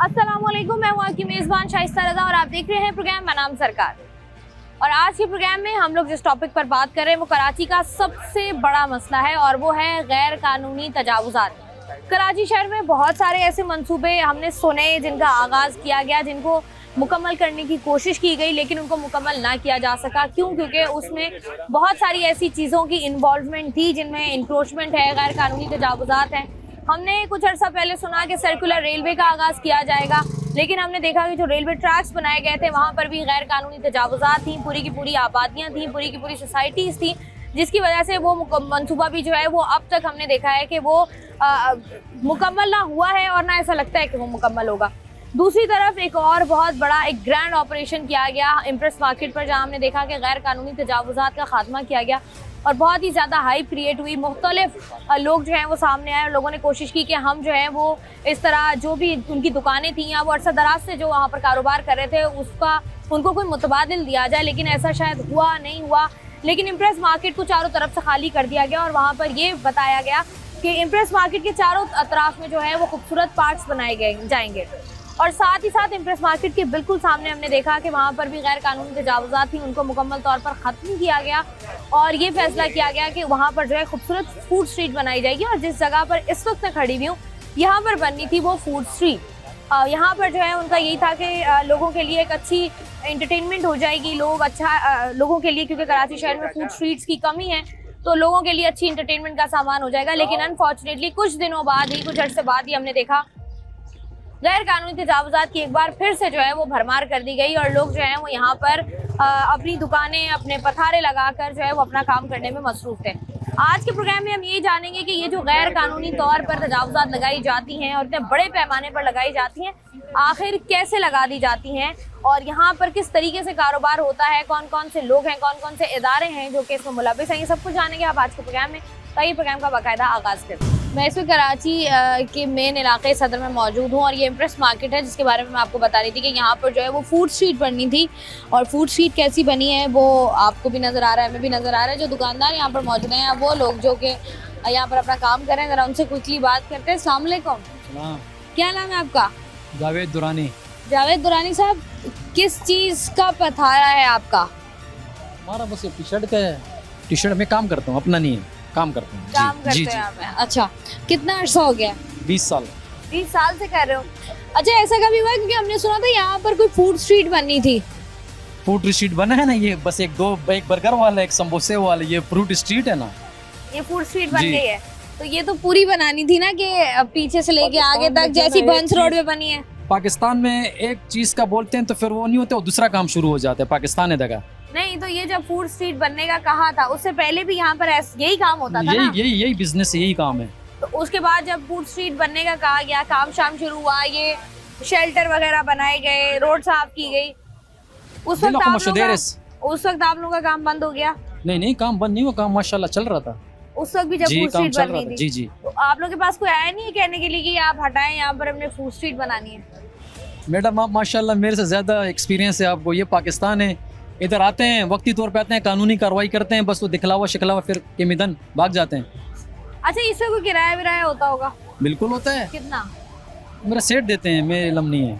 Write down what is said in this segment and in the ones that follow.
अस्सलामुअलैकुम, मैं हूँ आपकी मेज़बान शाइस्ता रज़ा और आप देख रहे हैं प्रोग्राम बनाम सरकार। और आज के प्रोग्राम में हम लोग जिस टॉपिक पर बात कर रहे हैं वो कराची का सबसे बड़ा मसला है और वो है गैर कानूनी तजावुज़ात। कराची शहर में बहुत सारे ऐसे मंसूबे हमने सुने जिनका आगाज़ किया गया, जिनको मुकम्मल करने की कोशिश की गई लेकिन उनको मुकम्मल ना किया जा सका। क्यों? क्योंकि उसमें बहुत सारी ऐसी चीज़ों की इन्वॉल्वमेंट थी जिनमें इंक्रोचमेंट है, गैर कानूनी तजावुज़ात हैं। हमने कुछ अर्सा पहले सुना कि सर्कुलर रेलवे का आगाज़ किया जाएगा, लेकिन हमने देखा कि जो रेलवे ट्रैक्स बनाए गए थे वहाँ पर भी गैर कानूनी तजावुज़ात थी, पूरी की पूरी आबादियाँ थी, पूरी की पूरी सोसाइटीज़ थी, जिसकी वजह से वो मनसूबा भी जो है वो अब तक हमने देखा है कि वो मुकम्मल ना हुआ है और ना ऐसा लगता है कि वो मुकम्मल होगा। दूसरी तरफ एक और बहुत बड़ा एक ग्रैंड ऑपरेशन किया गया इम्प्रेस मार्केट पर, जहाँ हमने देखा कि गैर कानूनी तजावुज़ात का खात्मा किया गया और बहुत ही ज़्यादा हाइप क्रिएट हुई। मुख्तलिफ लोग जो हैं वो सामने आए और लोगों ने कोशिश की कि हम जो है वो इस तरह जो भी उनकी दुकानें थी या वो अरसा दराज से जो वहाँ पर कारोबार कर रहे थे उसका उनको कोई मुतबादिल दिया जाए, लेकिन ऐसा शायद हुआ नहीं हुआ। लेकिन इम्प्रेस मार्केट को चारों तरफ से खाली कर दिया गया और वहाँ पर ये बताया गया कि इम्प्रेस मार्केट के चारों अतराफ में जो है वो खूबसूरत पार्क्स बनाए गए जाएंगे। और साथ ही साथ इम्प्रेस मार्केट के बिल्कुल सामने हमने देखा कि वहाँ पर भी गैर कानूनी तजावुज़ात थी, उनको मुकम्मल तौर पर ख़त्म किया गया और ये फैसला किया गया कि वहाँ पर जो है खूबसूरत फूड स्ट्रीट बनाई जाएगी। और जिस जगह पर इस वक्त मैं खड़ी हुई हूँ यहाँ पर बननी थी वो फूड स्ट्रीट। यहाँ पर जो है उनका यही था कि लोगों के लिए एक अच्छी एंटरटेनमेंट हो जाएगी, लोगों के लिए, क्योंकि कराची शहर में फूड स्ट्रीट्स की कमी है तो लोगों के लिए अच्छी एंटरटेनमेंट का सामान हो जाएगा। लेकिन अनफॉर्चुनेटली कुछ दिनों बाद ही, कुछ अर्से बाद ही हमने देखा गैर कानूनी तजावुज़ात की एक बार फिर से जो है वो भरमार कर दी गई और लोग जो हैं वो यहाँ पर अपनी दुकानें, अपने पथारे लगाकर जो है वो अपना काम करने में मसरूफ़ थे। आज के प्रोग्राम में हम ये जानेंगे कि ये जो गैर कानूनी तौर पर तजावुज़ात लगाई जाती हैं और इतने बड़े पैमाने पर लगाई जाती हैं, आखिर कैसे लगा दी जाती हैं और यहाँ पर किस तरीके से कारोबार होता है, कौन कौन से लोग हैं, कौन कौन से इदारे हैं जो कि इसमें मुलविस हैं, ये सब कुछ जानेंगे आप आज के प्रोग्राम में। तो प्रोग्राम का बाकायदा आगाज़ करते हैं। मैं इस वक्त कराची के मेन इलाके सदर में मौजूद हूँ और ये इम्प्रेस मार्केट है जिसके बारे में मैं आपको बता रही थी कि यहाँ पर जो है वो फूड स्ट्रीट बननी थी और फूड स्ट्रीट कैसी बनी है वो आपको भी नज़र आ रहा है, हमें भी नज़र आ रहा है। जो दुकानदार यहाँ पर मौजूद हैं वो लोग जो कि यहाँ पर अपना काम कर रहे हैं, ज़रा उनसे क्विकली बात करते हैं। अस्सलाम वालेकुम, क्या नाम है आपका? जावेद दुरानी। जावेद दुरानी साहब, किस चीज़ का पथारा है आपका? हमारा बस टी शर्ट में काम करता हूँ, अपना नहीं है, काम करता हूँ। काम करते हैं आप? अच्छा, कितना अर्सा हो गया? 20 साल। 20 साल से कर रहे हो? अच्छा, ऐसा कभी हुआ? क्योंकि हमने सुना था यहाँ पर कोई फूड स्ट्रीट बननी थी। फूड स्ट्रीट बना है ना, ये बस एक बर्गर वाला, एक समोसे वाला, ये फ्रूट स्ट्रीट है ना, ये फूड स्ट्रीट बन गई है। तो ये तो पूरी बनानी थी ना कि पीछे से लेके आगे तक, जैसी बंस रोड पे बनी है। पाकिस्तान में एक चीज का बोलते हैं तो फिर वो नहीं होता, वो दूसरा काम शुरू हो जाता है। पाकिस्तान है जगह नहीं, तो ये जब फूड स्ट्रीट बनने का कहा था उससे पहले भी यहाँ पर यही काम होता था ना? यही बिजनेस है, यही काम है। तो उसके बाद जब फूड स्ट्रीट बनने का कहा गया, काम शाम शुरू हुआ, ये शेल्टर वगैरह बनाए गए, रोड साफ की गई, उस वक्त आप लोगों का काम बंद हो गया? नहीं, काम बंद नहीं हुआ, काम माशाल्लाह चल रहा था उस वक्त भी जब फूड स्ट्रीट बननी थी। जी। तो आप लोगों के पास कोई आया नहीं है कहने के लिए कि आप हटाएं, यहाँ पर हमने फूड स्ट्रीट बनानी है? मैडम आप माशाल्लाह मेरे से ज्यादा एक्सपीरियंस है आपको। ये पाकिस्तान है, इधर आते हैं, वक्ती तौर पे आते हैं, कानूनी कार्रवाई करते हैं, बस वो दिखलावा शिखलावा फिर किमिदन भाग जाते हैं। अच्छा, इसमें कोई किराया विराया होता होगा? बिल्कुल होता है। कितना? मेरा सेठ देते हैं, मेरे इल्म नहीं है।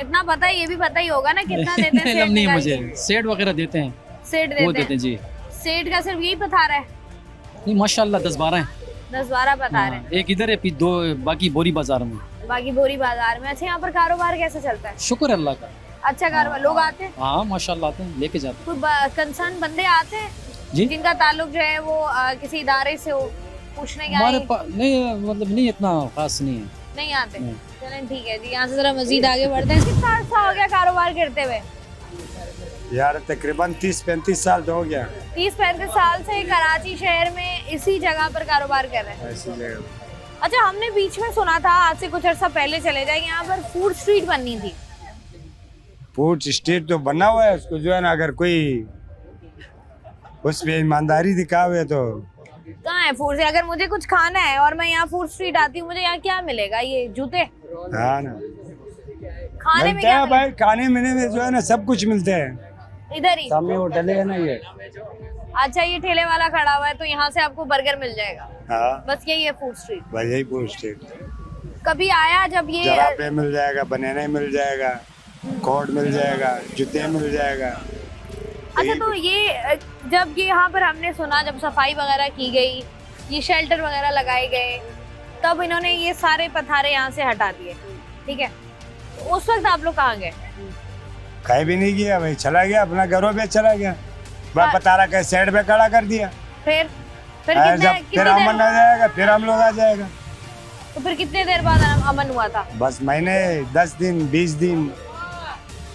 इतना पता है, ये भी पता ही होगा ना कितना देते हैं? इल्म नहीं है मुझे, सेठ वगैरह देते हैं। सेठ देते हैं जी। सेठ का सिर्फ यही पथारा है? नहीं माशाल्लाह 10-12 हैं। 10-12 पथार हैं। एक इधर है, दो बाकी बोरी बाजार में। बाकी बोरी बाजार में। अच्छा, यहाँ पर कारोबार कैसे चलता है? शुक्र है अल्लाह का, अच्छा कारोबार, लोग आते हैं? हाँ माशाल्लाह आते हैं, लेके जाते हैं। कोई कंसर्न बंदे आते हैं जी, जिनका ताल्लुक जो है वो किसी इदारे से हो, पूछने के हमारे नहीं, मतलब नहीं इतना खास नहीं है। नहीं आते? चलें ठीक है जी, यहाँ से जरा मजीद आगे बढ़ते हैं। कितना अर्सा हो गया कारोबार करते हुए? यार तकरीबन 30-35 साल तो हो गया। 30-35 साल से कराची शहर में इसी जगह पर कारोबार कर रहे हैं? अच्छा, हमने बीच में सुना था, आज से कुछ अर्सा पहले चले जाए, यहाँ पर फूड स्ट्रीट बननी थी। फूड स्ट्रीट तो बना हुआ है, उसको जो है ना अगर कोई उसमें ईमानदारी दिखावे तो। कहाँ है फूड? अगर मुझे कुछ खाना है और मैं यहाँ फूड स्ट्रीट आती हूँ, मुझे यहाँ क्या मिलेगा? ये जूते? हाँ ना, खाने में क्या भाई? खाने में जो है ना सब कुछ मिलते हैं इधर ही। सामने होटल है ना ये। अच्छा, ये ठेले वाला खड़ा हुआ है तो यहाँ से आपको बर्गर मिल जाएगा? हाँ, बस यही है फूड स्ट्रीट? भाई यही फूड स्ट्रीट। कभी आया जब ये जराबे मिल जाएगा, बनाने मिल जाएगा, कोट मिल जाएगा, जूते मिल जाएगा। अच्छा, तो ये जब ये यहाँ पर हमने सुना जब सफाई वगैरह की गई, ये शेल्टर वगैरह लगाए गए, तब इन्होंने ये सारे पथारे यहाँ से हटा दिए, ठीक है? तो उस वक्त आप लोग कहाँ गए? कहीं भी नहीं किया भाई, चला गया अपना घरों पे चला गया, वह पतारा के साइड पे खड़ा कर दिया। फिर जब फिर अमन आ जाएगा फिर हम लोग आ जाएगा। तो फिर कितने देर बाद अमन हुआ था? बस महीने, 10 दिन, 20 दिन,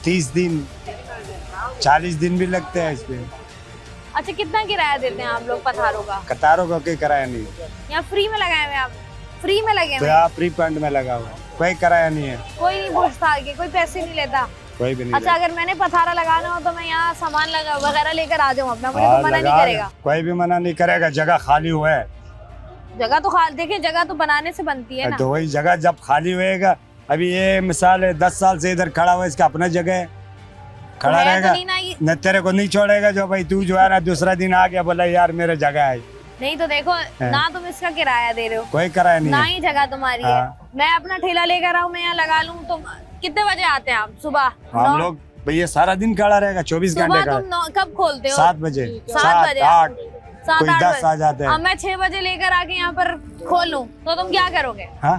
30 दिन, 40 दिन भी लगते हैं इस पे। अच्छा, कितना किराया देते हैं आप लोग पथारों का? कतारों का कोई किराया नहीं, यहाँ फ्री में लगाए हुए आप? फ्री में लगे तो हुए? यहाँ फ्री फंड में लगा हुआ, कोई किराया नहीं है, कोई नहीं पूछता आगे, कोई पैसे नहीं लेता? कोई भी नहीं अच्छा, लेता। अगर मैंने पथारा लगाना हो तो मैं यहाँ सामान लगा वगैरह लेकर आ जाऊँ अपना, मुझे हाँ, तो मना नहीं लगा, करेगा? कोई भी मना नहीं करेगा, जगह खाली हुआ है जगह तो खाली, देखिए जगह तो बनाने से बनती है ना। तो वही जगह जब खाली होएगा, अभी ये मिसाल है 10 साल से इधर खड़ा हुआ, इसका अपना जगह है, खड़ा है तो रहेगा, नहीं ना ये? न तेरे को नहीं छोड़ेगा। जो भाई तू जो है ना दूसरा दिन आ गया बोला यार मेरा जगह है, नहीं तो देखो ना, तुम इसका किराया दे रहे हो, कोई किराया नहीं ना है। ही जगह तुम्हारी है। हाँ। मैं अपना ठेला लेकर आऊँ, मैं यहाँ लगा लूँ, तो कितने बजे आते हैं आप? सुबह हम लोग भैया सारा दिन खड़ा रहेगा, 24 सुबह घंटे का। तुम कब खोलते हो? 7 बजे, 7 बजे, 8, 7 कोई 8 10 आ जाते अब हैं। मैं 6 बजे लेकर आके यहाँ पर खोल लूँ तो तुम क्या करोगे? हाँ,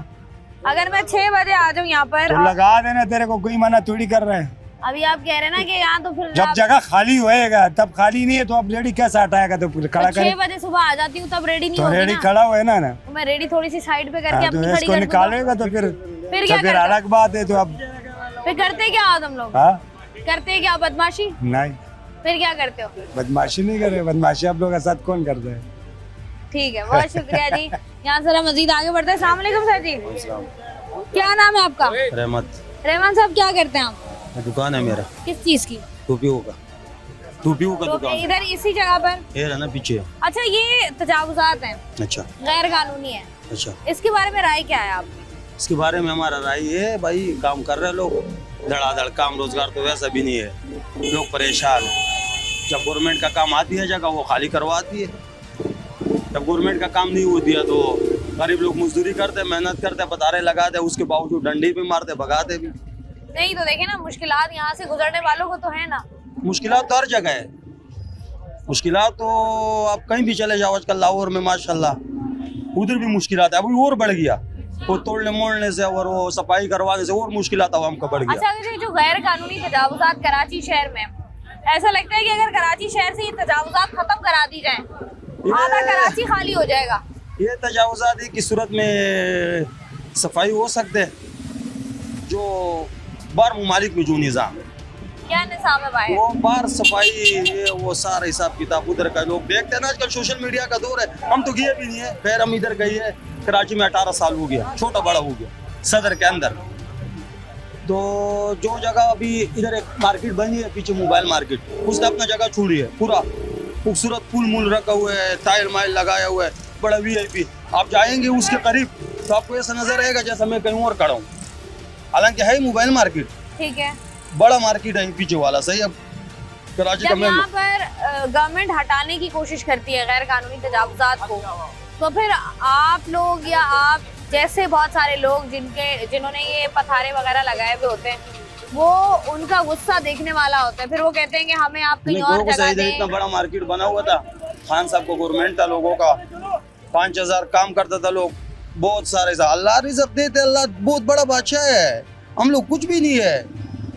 अगर मैं 6 बजे आ जाऊँ यहाँ पर, तो लगा देना, तेरे को कोई मना थोड़ी कर रहे हैं। अभी आप कह रहे हैं ना कि यहाँ तो फिर जब जगह खाली होएगा तब खाली नहीं है तो अब रेडी कैसे हटाएगा, तो खड़ा 6 करे बजे सुबह आ जाती हूँ तब रेडी नहीं तो होगी रेडी ना? खड़ा हुआ है ना। तो मैं रेडी थोड़ी सी साइड पे करके हाँ, अपनी तो खड़ी इसको कर दूँ निकालेगा तो फिर क्या करते हो? अलग बात है। तो अब फिर करते क्या हो तुम लोग? हाँ, करते क्या, बदमाशी? नहीं फिर क्या करते हो? बदमाशी नहीं करे, बदमाशी आप लोग के साथ कौन करते हैं। ठीक है, बहुत शुक्रिया जी। यहाँ जरा मजीद आगे बढ़ते हैं। अस्सलाम वालेकुम सर जी, क्या नाम है आपका? रहमत। रहमान साहब, क्या करते हैं आप? दुकान है मेरा किस चीज की? टोपियों का तो दुकान इधर इसी जगह पर? ये है ना पीछे। अच्छा, ये तजावुजात हैं, अच्छा गैर कानूनी है, अच्छा, इसके बारे में राय क्या है आपकी? इसके बारे में हमारा राय ये है भाई, काम कर रहे लोग धड़ाधड़, काम रोजगार तो वैसा भी नहीं है, लोग परेशान है। जब गवर्नमेंट का काम आती है जगह वो खाली करवाती है, जब गवर्नमेंट का काम नहीं होती है तो गरीब लोग मजदूरी करते, मेहनत करते, पतारे लगाते, उसके बावजूद डंडी भी मारते, भगाते भी। नहीं तो देखिए ना, मुश्किलात यहाँ से गुजरने वालों को तो है ना। मुश्किलात तो हर जगह है, मुश्किलात तो आप कहीं भी चले जाओ, आजकल लाहौर में माशाल्लाह उधर भी मुश्किलात है, अभी और बढ़ गया, वो तोड़ने मोड़ने से और वो सफाई करवाने से और मुश्किलात आवाम का बढ़ गया। अच्छा, अगर ये जो गैर कानूनी तजावुजात कराची शहर में, ऐसा लगता है कि अगर कराची शहर से ये तजावुजात खत्म करा दी जाए, आधा कराची खाली हो जाएगा? ये तजावुजात की सूरत में सफाई हो सकते हैं, जो बाहर ममालिक में जो निज़ाम है, क्या निज़ाम है भाई? वो बाहर सफाई, ये वो सारा हिसाब किताब उधर का लोग देखते हैं ना, आजकल सोशल मीडिया का दौर है, हम तो गए भी नहीं है, खैर हम इधर गए है, कराची में 18 साल हो गया, छोटा बड़ा हो गया सदर के अंदर। तो जो जगह अभी इधर एक मार्केट बनी है पीछे, मोबाइल मार्केट, उसने अपना जगह छोड़ी है, पूरा खूबसूरत फूल मूल रखा हुआ है, टाइल माइल लगाया हुआ है, बड़ा VIP। आप जाएंगे उसके करीब तो आपको ऐसा नजर आएगा जैसा मैं कहीं और खड़ा हूँ, हालांकि है मोबाइल मार्केट, ठीक है, बड़ा मार्केट है पीछे वाला, सही। अब कराची का जब यहाँ पर गवर्नमेंट हटाने की कोशिश करती है गैर कानूनी तजावुजात को, तो फिर आप लोग या आप जैसे बहुत सारे लोग जिन्होंने ये पथारे वगैरह लगाए हुए होते हैं, वो उनका गुस्सा देखने वाला होता है, फिर वो कहते हैं कि हमें आप कहीं और जगह इतना दें। बड़ा मार्केट बना हुआ था, खान साहब को गवर्नमेंट था, लोगों का 5000 काम करता था, लोग बहुत सारे, अल्लाह रिज़्क़ देते, अल्लाह बहुत बड़ा बादशाह है, हम लोग कुछ भी नहीं है,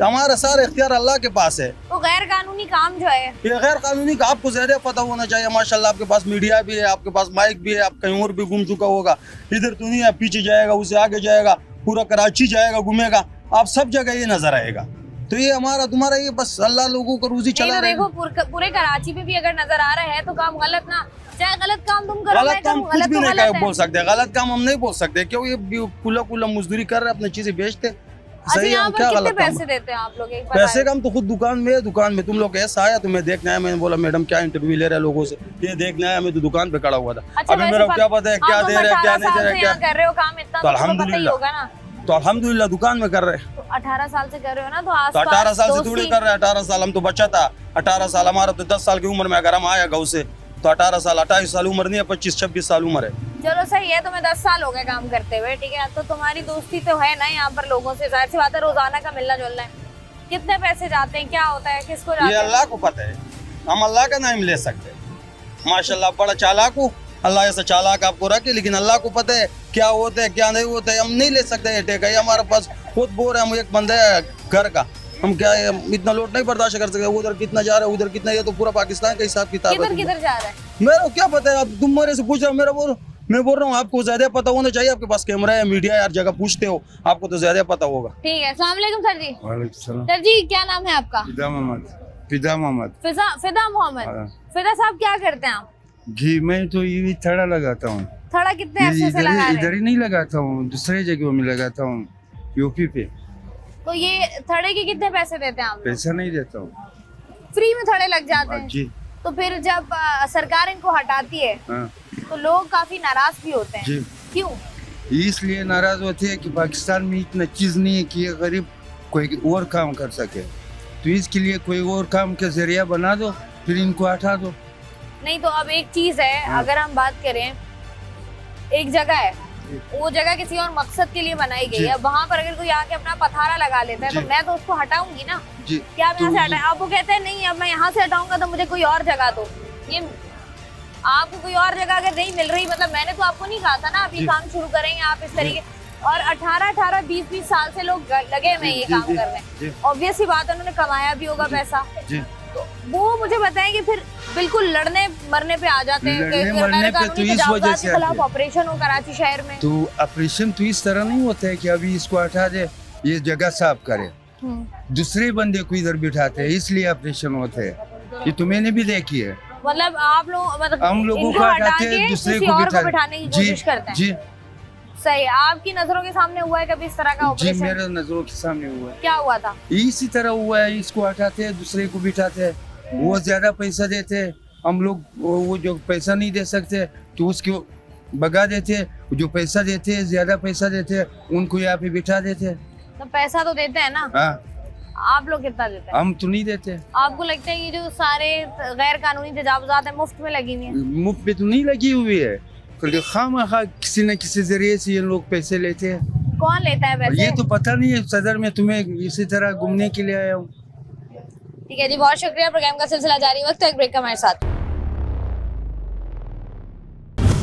हमारा सारा इख्तियार अल्लाह के पास है। तो गैर कानूनी काम जो है, ये गैर कानूनी का आपको ज़्यादा पता होना चाहिए, माशाल्लाह आपके पास मीडिया भी है, आपके पास माइक भी है, आप कहीं और भी घूम चुका होगा, इधर तो नहीं है, पीछे जाएगा, उससे आगे जाएगा, पूरा कराची जाएगा, घूमेगा, आप सब जगह ये नजर आएगा। तो ये हमारा तुम्हारा ये बस अल्लाह लोगों को रोजी चला रहा है। देखो पूरे कराची में भी अगर नजर आ रहा है तो काम गलत ना, चाहे गलत काम तुम करो, गलत काम कुछ भी नहीं गलत बोल सकते, गलत काम हम नहीं बोल सकते, क्यों ये कुला मजदूरी कर रहे हैं, अपनी चीजें बेचते, सही है, हम क्या कितने गलत काम। पैसे देते हैं आप लोग? एक पैसे का हम तो खुद दुकान में तुम लोग ऐसा आया, तुम्हें देखना है, मैंने बोला मैडम क्या इंटरव्यू ले रहे हैं लोगों से, ये देखना है, मैं तो दुकान पे खड़ा हुआ था। अभी मेरा क्या पता है क्या दे रहे हैं क्या नहीं दे रहे, क्या कर रहे हो काम, इतना तो अल्हम्दुलिल्लाह दुकान में कर रहे हैं। तो 18 साल से कर रहे हो ना, तो तो 18 साल से थोड़ी कर रहे हैं, 18 साल हम तो बच्चा था, 18 साल हमारा तो 10 साल की उम्र में अगर हम आया गाँव से तो 18 साल 28 साल उम्र नहीं है, 25-26 साल उम्र है। चलो सही है, तुम्हें 10 साल हो गए काम करते हुए, ठीक है, तो तुम्हारी दोस्ती तो है ना यहाँ पर लोगों से, जाहिर सी बात है रोजाना का मिलना जुलना है। कितने पैसे जाते हैं, क्या होता है, किसको ये जाते हैं? अल्लाह को पता है, हम अल्लाह का नाम ले सकते हैं। माशाल्लाह बड़ा चालाक हो, अल्लाह ऐसा चालाक आपको रखे, लेकिन अल्लाह को पता है क्या होता है क्या नहीं होता है। हम नहीं ले सकते टेक है, हमारे पास खुद बोर है, हम एक बंदा है घर का, हम क्या है, इतना लोड नहीं बर्दाश्त कर सकते। उधर कितना जा रहा है उधर कितना, ये तो पूरा पाकिस्तान का हिसाब किताब किधर है। किधर जा रहा है? मेरे को क्या पता है, आप तुम मेरे से पूछ रहे हो, मैं बोल रहा हूँ आपको ज्यादा पता होना चाहिए, आपके पास कैमरा है, मीडिया है, हर जगह पूछते हो, आपको तो ज्यादा पता होगा। ठीक है, अस्सलाम वालेकुम सर जी। वालेकुम सलाम। सर जी क्या नाम है आपका? फिदा मोहम्मद। फिदा मोहम्मद। फिदा मोहम्मद। हाँ। फिदा साहब क्या करते हैं आप? जी मैं तो ये थड़ा लगाता हूँ, थोड़ा कितने अरसे से लगा रहे इधर हैं? ही नहीं लगाता हूँ, दूसरे जगह में लगाता हूँ, यूपी पे। तो ये थड़े के कितने पैसे देते हैं आप लोग? पैसा नहीं देता हूँ। फ्री में थड़े लग जाते हैं? जी तो फिर जब सरकार इनको हटाती है हाँ तो लोग काफी नाराज भी होते हैं, जी। क्यों? इसलिए नाराज होते हैं कि पाकिस्तान में इतना चीज नहीं है कि ये गरीब कोई और काम कर सके, तो इसके लिए कोई और काम का जरिया बना दो, फिर इनको हटा दो। नहीं तो अब एक चीज है, हाँ। अगर हम बात करें, एक जगह है, वो जगह किसी और मकसद के लिए बनाई गई जी। है, वहाँ पर अगर कोई आके अपना पथारा लगा लेता है तो जी। मैं तो उसको हटाऊंगी ना। जी क्या आप यहाँ से तो हटाए? आप वो कहते हैं नहीं अब मैं यहाँ से हटाऊंगा तो मुझे कोई और जगह दो। ये आपको कोई और जगह अगर नहीं मिल रही, मतलब मैंने तो आपको नहीं कहा था ना आप ये जी। काम शुरू करेंगे आप इस तरीके, और 18 20 साल से लोग लगे हुए हैं ये जी, काम जी, करने। जी। ऑब्वियस सी बात है, उन्होंने कमाया भी होगा पैसा, जी तो वो मुझे बताएं कि फिर बिल्कुल लड़ने मरने पे आ जाते हैं कि लड़ने फिर मरने गैर पे कानूनी तो इस वजह तजावुज़ात से के खिलाफ आते हैं। ऑपरेशन हो कराची शहर में। तो ऑपरेशन तो इस तरह नहीं होता है कि अभी इसको हटा दे, ये जगह साफ करे, दूसरे बंदे को इधर बिठाते हैं, इसलिए ऑपरेशन होते हैं। ये तो मैंने भी देखी है, मतलब आप लोग मतलब हम लोगों इनको को हटा हटाते के हैं, दूसरे किसी को और को बिठा बिठाने की जी कोशिश करते हैं। जी सही है, आपकी नजरों के सामने हुआ है कभी इस तरह का जी, ऑपरेशन? मेरे नजरों के सामने हुआ है। क्या हुआ था? इसी तरह हुआ है, इसको हटाते हैं दूसरे को बिठाते हैं, वो ज्यादा पैसा देते हैं, हम लोग वो जो पैसा नहीं दे सकते तो उसको भगा देते हैं, जो पैसा देते हैं ज्यादा पैसा देते हैं उनको यहाँ पे बिठा देते हैं। तो पैसा तो देते हैं ना, हाँ आप लोग कितना देते हैं? हम तो नहीं देते, आपको लगता है ये जो सारे गैर कानूनी तजावुज़ात है मुफ्त में लगी हुई हैं? मुफ्त पे तो नहीं लगी हुई है, खामखा किसी न किसी जरिए से ये लोग पैसे लेते हैं। कौन लेता है और पैसे? ये तो पता नहीं है, सदर में तुम्हें इसी तरह घूमने के लिए आया हूँ। ठीक है जी, बहुत शुक्रिया। प्रोग्राम का सिलसिला जारी, वक्त है एक ब्रेक का हमारे साथ।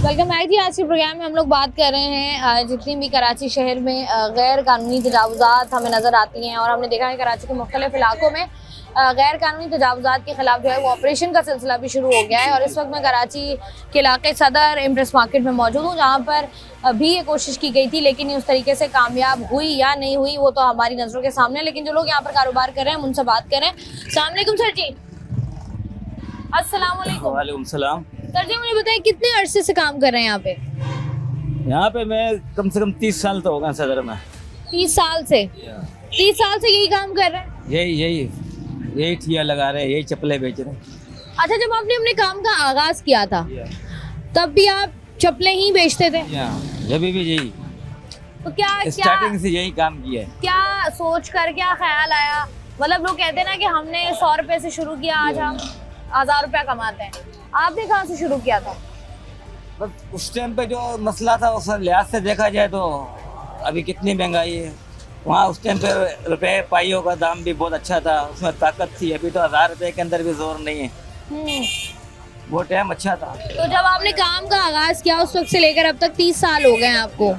वेलकम बैक जी। आज के प्रोग्राम में हम लोग बात कर रहे हैं जितनी भी कराची शहर में गैर कानूनी तजावुज़ात हमें नज़र आती हैं, और हमने देखा है कराची के मुख्तलिफ इलाकों में गैर कानूनी तजावुज़ात के खिलाफ जो है वो ऑपरेशन का सिलसिला भी शुरू हो गया है। और इस वक्त मैं कराची के इलाके सदर इम्प्रेस मार्केट में मौजूद हूँ, जहाँ पर भी ये कोशिश की गई थी, लेकिन ये उस तरीके से कामयाब हुई या नहीं हुई वो तो हमारी नज़रों के सामने। लेकिन जो लोग यहाँ पर कारोबार कर रहे हैं हम उनसे बात करें। अस्सलाम वालेकुम सर जी। अस्सलाम वालेकुम। वालेकुम सलाम। सर जी मुझे बताइए कितने अरसे से काम कर रहे हैं यहाँ पे? यहाँ पे मैं कम से कम 30 साल तो हो गए सदर में। 30 साल से? 30 साल से यही काम कर रहे हैं? यही ठिया लगा रहे हैं, यही चप्पलें बेच रहे हैं। अच्छा, जब आपने अपने काम का आगाज किया था तब भी आप चप्पलें ही बेचते थे? जब भी यही तो क्या स्टार्टिंग से यही काम किया है। क्या सोच कर क्या ख्याल आया? मतलब लोग कहते हैं ना कि हमने 100 रुपए से शुरू किया, आज हम 1000 रुपया कमाते हैं। आपने कहाँ से शुरू किया था? बस उस टाइम पे जो मसला था उस लिहाज से देखा जाए तो अभी कितनी महंगाई है, वहाँ उस टाइम पे रुपए पाइयों का दाम भी बहुत अच्छा था, उसमें ताकत थी। अभी तो 1000 रुपए के अंदर भी जोर नहीं है, वो टाइम अच्छा था। तो जब आपने काम का आगाज किया उस वक्त से लेकर अब तक 30 साल हो गए हैं आपको,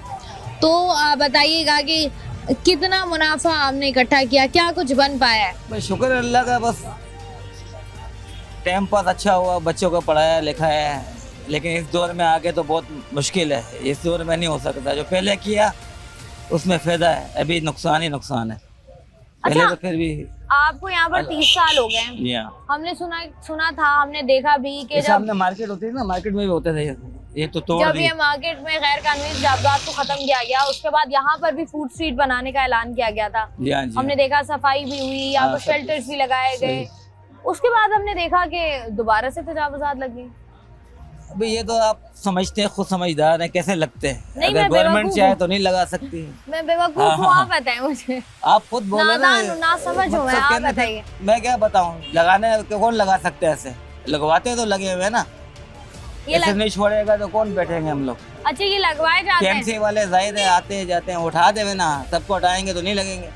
तो बताइएगा कि कितना मुनाफा आपने इकट्ठा किया, क्या कुछ बन पाया है? बस शुक्र अल्लाह का, बस टाइम पास अच्छा हुआ, बच्चों को पढ़ाया लिखाया है। लेकिन इस दौर में आगे तो बहुत मुश्किल है, इस दौर में नहीं हो सकता। जो पहले किया उसमें फायदा है, अभी नुकसान ही नुकसान है। पहले अच्छा, तो फिर भी आपको यहाँ पर 30 साल हो गए हैं। हमने सुना था, हमने देखा भी कि जब सामने मार्केट होती है ना, मार्केट में भी होते थे ये तो तोड़ जब दी। ये मार्केट में गैर कानूनी तजावुज़ात को खत्म किया गया, उसके बाद यहाँ पर भी फूड स्ट्रीट बनाने का ऐलान किया गया था। जी हाँ, जी हमने देखा सफाई भी हुई, यहाँ पर सब शेल्टर्स भी लगाए गए। उसके बाद हमने देखा कि दोबारा से तजावुज़ात लगे। अभी ये तो आप समझते हैं, खुद समझदार हैं, कैसे लगते हैं। नहीं, अगर मैं गवर्नमेंट बेवकूफ चाहे हूँ। तो नहीं लगा सकती। मैं बेवकूफ हाँ, हूँ, हाँ, आप बताएं मुझे। आप खुद बोले ना समझ हूँ मैं, मकसद आप कहने से बताइए। मैं क्या बताऊँ, लगाने को कौन लगा सकते हैं? ऐसे लगवाते तो लगे हुए हैं ना, ये ऐसे नहीं छोड़ेगा तो कौन बैठेंगे हम लोग। अच्छा, ये लगवाए जाते हैं। केएमसी वाले जाहिर है आते हैं जाते हैं, उठा देवे ना, सबको हटाएंगे तो नहीं लगेंगे।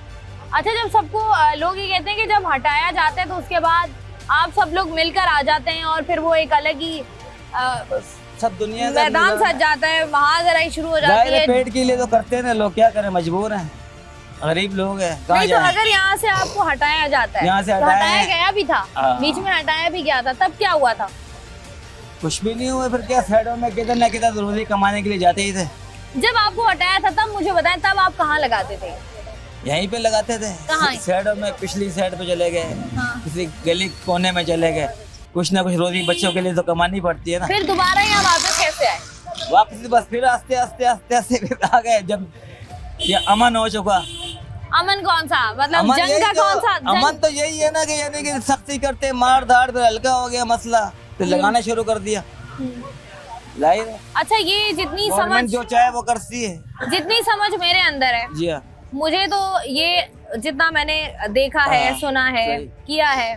अच्छा, जब सबको लोग ये कहते हैं कि जब हटाया जाता है तो उसके बाद आप सब लोग मिलकर आ जाते हैं और फिर वो एक अलग ही बस सब दुनिया का मैदान सज जाता है, महालड़ाई शुरू हो जाती जाहिर है है। पेट के लिए तो करते हैं ना लोग, क्या करें, मजबूर हैं, गरीब लोग हैं, कहाँ नहीं तो जाएं? अगर यहाँ से आपको हटाया जाता है, यहाँ से तो हटाया हटाया है। गया भी था, हाँ। बीच में हटाया भी गया था, तब क्या हुआ था? कुछ भी नहीं हुआ, फिर क्या साइडों में किधर ना किधर रोजी कमाने के लिए जाते ही थे। जब आपको हटाया था तब मुझे बताएं, तब आप कहाँ लगाते थे? यहीं पे लगाते थे, कहाँ? साइडों में, पिछली साइड पे चले गए, हाँ। किसी गली कोने में चले गए, कुछ ना कुछ रोजी बच्चों के लिए तो कमानी पड़ती है ना। फिर दोबारा यहाँ वापस कैसे आए? वापस बस फिर आस्ते आस्ते आस्ते आस्ते फिर आ गए, जब ये अमन हो चुका। अमन कौन सा, मतलब अमन जंग यही का तो- कौन सा जंग? अमन तो यही है ना कि यानी कि सख्ती करते, मार धाड़, फिर हल्का हो गया मसला, फिर लगाना शुरू कर दिया। जाहिर है अच्छा, ये जितनी गवर्नमेंट समझ जो चाहे वो करती है। जितनी समझ मेरे अंदर है, जी हाँ, मुझे तो ये जितना मैंने देखा है, हाँ, सुना है, सही। किया है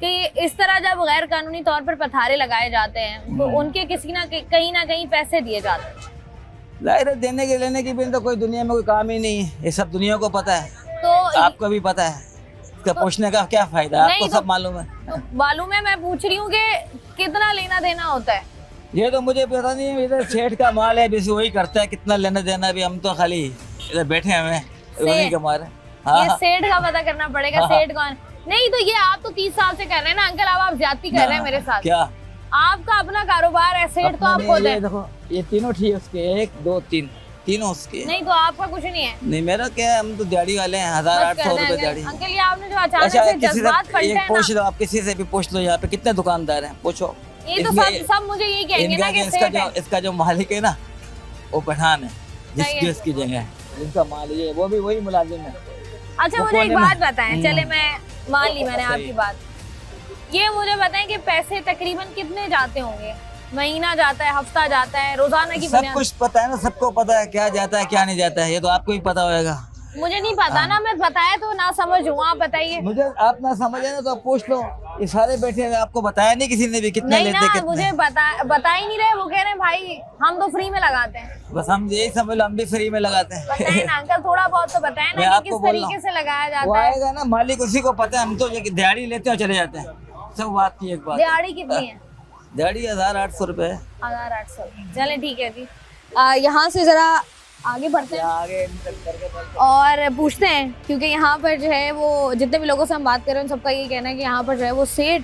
कि इस तरह जब गैर कानूनी तौर पर पथारे लगाए जाते हैं तो उनके किसी ना कहीं पैसे दिए जाते हैं। जाहिर है देने के लेने की भी तो कोई दुनिया में कोई काम ही नहीं है, ये सब दुनिया को पता है, तो आपको भी पता है, इसका पूछने का क्या फायदा, नहीं आपको तो- सब मालूम है। तो मालूम है, मैं पूछ रही हूँ कि कितना लेना देना होता है। ये तो मुझे पता नहीं है, इधर सेठ का माल है, बस वही करता है, कितना लेना देना भी, हम तो खाली इधर बैठे हुए हैं रोजी के मारे। हाँ ये हाँ। सेठ का पता करना पड़ेगा, हाँ, हाँ। सेठ कौन? नहीं तो ये आप तो 30 साल से कर रहे हैं ना अंकल, अब आप ज्यादती कर रहे हैं मेरे साथ। क्या आपका अपना कारोबार है, सेठ तो आप अपने खुद ये है। देखो, ये तीनों ठीक है उसके, 1 2 3 तीनों उसके। नहीं तो आपका कुछ नहीं है। नहीं मेरा क्या है, हम तो दिहाड़ी वाले हैं, बस 1800 कर रुपए दें दिहाड़ी। अंकल, ये आपने जो अचानक अच्छा से किसी जज्बात से पलटे एक हैं पूछ ना, लो, आप किसी से भी पूछ लो, यहाँ पे कितने दुकानदार हैं, पूछो। ये तो इसमें- सब मुझे यही कहेंगे ना कि इसका सेठ जो है। इसका जो मालिक है ना, वो पठान है, सही है। जिसकी जगह है, जिनका माल ये, वो भी वही मुलाजिम है। अच्छा, वो मुझे एक कोने में- बात बताएं, चले मैं मान ली मैंने सही। आपकी बात, ये मुझे बताएं कि पैसे तकरीबन कितने जाते होंगे? महीना जाता है, हफ्ता जाता है, रोजाना की सब बुनियाद? कुछ पता है ना, सबको पता है क्या जाता है क्या नहीं जाता है, ये तो आपको ही पता होगा। मुझे नहीं पता ना, मैं बताया तो ना समझ हूँ, आप बताइए। मुझे आप ना समझे ना तो आप पूछ लो, ये सारे बैठे हैं, आपको बताया नहीं किसी ने भी कितने नहीं लेते ना, कितने। मुझे बता ही नहीं रहे, वो कह रहे हैं भाई हम तो फ्री में लगाते हैं। बस हम यही समझ लो, हम भी फ्री में लगाते बताएं हैं। ना अंकल, थोड़ा बहुत तो बताएं मैं ना कि आपको किस बोल रहा तरीके हूँ। से लगाया वो जाता है। आएगा ना, मालिक उसी को पता है, हम तो ये दिहाड़ी लेते हैं और चले जाते हैं, सब बात की एक बात। दिहाड़ी कितनी है? दिहाड़ी 1800 रुपए है। 1800। चलें ठीक है जी, यहाँ से जरा आगे बढ़ते हैं आगे और पूछते हैं, क्योंकि यहाँ पर जो है वो जितने भी लोगों से हम बात कर रहे हैं उन सबका यही कहना है कि यहाँ पर जो है वो सेठ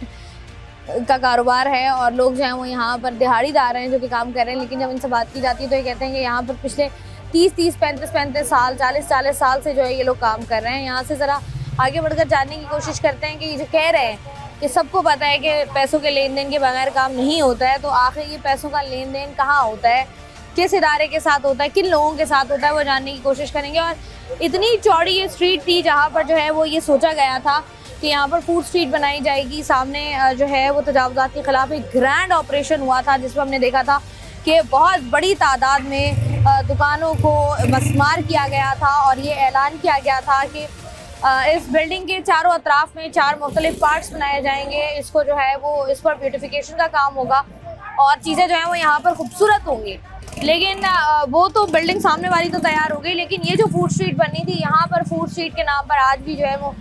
का कारोबार है और लोग जो हैं वो यहाँ पर दिहाड़ीदार हैं जो कि काम कर रहे हैं। लेकिन जब इनसे बात की जाती है तो ये कहते हैं कि यहाँ पर पिछले 30-30, 35-35 साल, 40-40 साल से जो है ये लोग काम कर रहे हैं। यहाँ से ज़रा आगे बढ़कर जानने की कोशिश करते हैं कि ये जो कह रहे हैं कि सबको पता है कि पैसों के लेन देन के बगैर काम नहीं होता है, तो आखिर ये पैसों का लेन देन कहाँ होता है, किस इदारे के साथ होता है, किन लोगों के साथ होता है, वो जानने की कोशिश करेंगे। और इतनी चौड़ी ये स्ट्रीट थी जहाँ पर जो है वो ये सोचा गया था कि यहाँ पर फूड स्ट्रीट बनाई जाएगी। सामने जो है वो तजावुज़ात के खिलाफ एक ग्रैंड ऑपरेशन हुआ था जिसमें हमने देखा था कि बहुत बड़ी तादाद में दुकानों को मस्मार किया गया था और ये ऐलान किया गया था कि इस बिल्डिंग के चारों अतराफ में 4 मुख्तलिफ पार्ट्स बनाए जाएंगे। इसको जो है वो इस पर ब्यूटिफिकेशन का काम होगा और चीज़ें जो है वो यहाँ पर खूबसूरत होंगी। लेकिन वो तो बिल्डिंग सामने वाली तो तैयार हो गई, लेकिन ये जो फूड स्ट्रीट बननी थी, यहाँ पर फूड स्ट्रीट के नाम पर आज भी जो है वो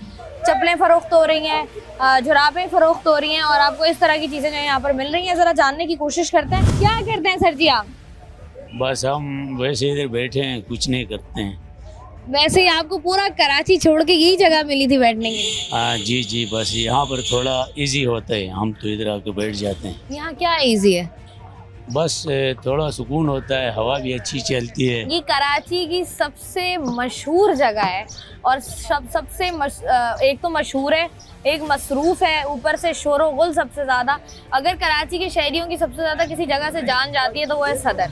चप्पलें फ़रोख्त हो रही हैं, जुराबें फ़रोख्त हो रही हैं और आपको इस तरह की चीज़ें जो है यहाँ पर मिल रही हैं। ज़रा जानने की कोशिश करते हैं, क्या करते हैं सर जी आप? बस हम वैसे इधर बैठे हैं, कुछ नहीं करते हैं। वैसे ही आपको पूरा कराची छोड़ के यही जगह मिली थी बैठने की? हाँ जी जी, बस यहाँ पर थोड़ा इजी होता है, हम तो इधर आके बैठ जाते हैं। यहाँ क्या इजी है? बस थोड़ा सुकून होता है, हवा भी अच्छी चलती है। ये कराची की सबसे मशहूर जगह है और सबसे एक तो मशहूर है, एक मसरूफ़ है, ऊपर से शोर व गुल सबसे ज़्यादा। अगर कराची के शहरियों की सबसे ज़्यादा किसी जगह से जान जाती है तो वो है सदर।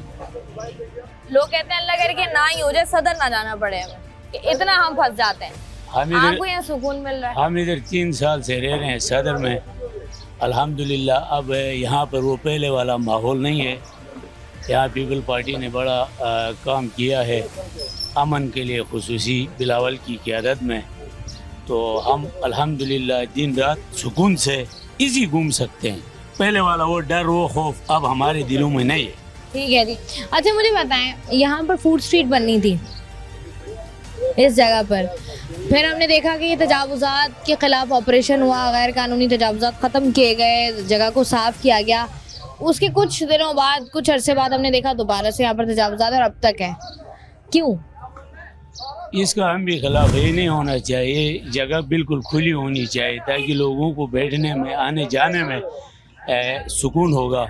लोग कहते हैं अल्लाह करके ना ही हो जाए, सदर ना जाना पड़े हमें, कि इतना हम फंस जाते हैं। आपको यहाँ सुकून मिल रहा है? हम इधर 3 साल से रह रहे हैं सदर में, अल्हम्दुलिल्लाह। अब यहाँ पर वो पहले वाला माहौल नहीं है। यहाँ पीपल पार्टी ने बड़ा काम किया है अमन के लिए, खुसूसी बिलावल की क़यादत में। तो हम अल्हम्दुलिल्लाह दिन रात सुकून से इजी घूम सकते हैं। पहले वाला वो डर, वो खौफ अब हमारे दिलों में नहीं है। ठीक है जी। अच्छा मुझे बताएं, यहाँ पर फूड स्ट्रीट बननी थी इस जगह पर, फिर हमने देखा कि ये तजावुज़ात के ख़िलाफ़ ऑपरेशन हुआ, गैर कानूनी तजावुज़ात ख़त्म किए गए, जगह को साफ़ किया गया। उसके कुछ दिनों बाद, कुछ अरसे बाद हमने देखा दोबारा से यहाँ पर तजावुज़ात और अब तक है। क्यों? इसका हम भी खिलाफ है, नहीं होना चाहिए। जगह बिल्कुल खुली होनी चाहिए ताकि लोगों को बैठने में, आने जाने में सुकून होगा।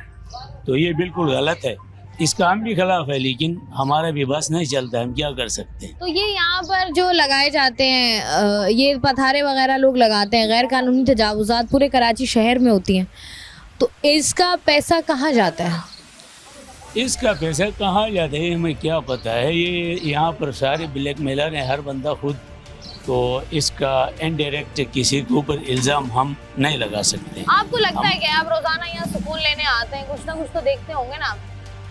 तो ये बिल्कुल गलत है, इसका हम भी खिलाफ है, लेकिन हमारा भी बस नहीं चलता, हम क्या कर सकते हैं। तो ये यहाँ पर जो लगाए जाते हैं, ये पथारे वगैरह लोग लगाते हैं, गैर कानूनी तजावुज़ात पूरे कराची शहर में होती हैं, तो इसका पैसा कहाँ जाता है? इसका पैसा कहाँ जाता है हमें क्या पता है। ये यहाँ पर सारे ब्लैक मेलर हैं, हर बंदा खुद, तो इसका इनडायरेक्ट किसी के ऊपर इल्ज़ाम हम नहीं लगा सकते। आपको लगता है कि आप रोज़ाना यहाँ सुकून लेने आते हैं, कुछ ना कुछ तो देखते होंगे ना?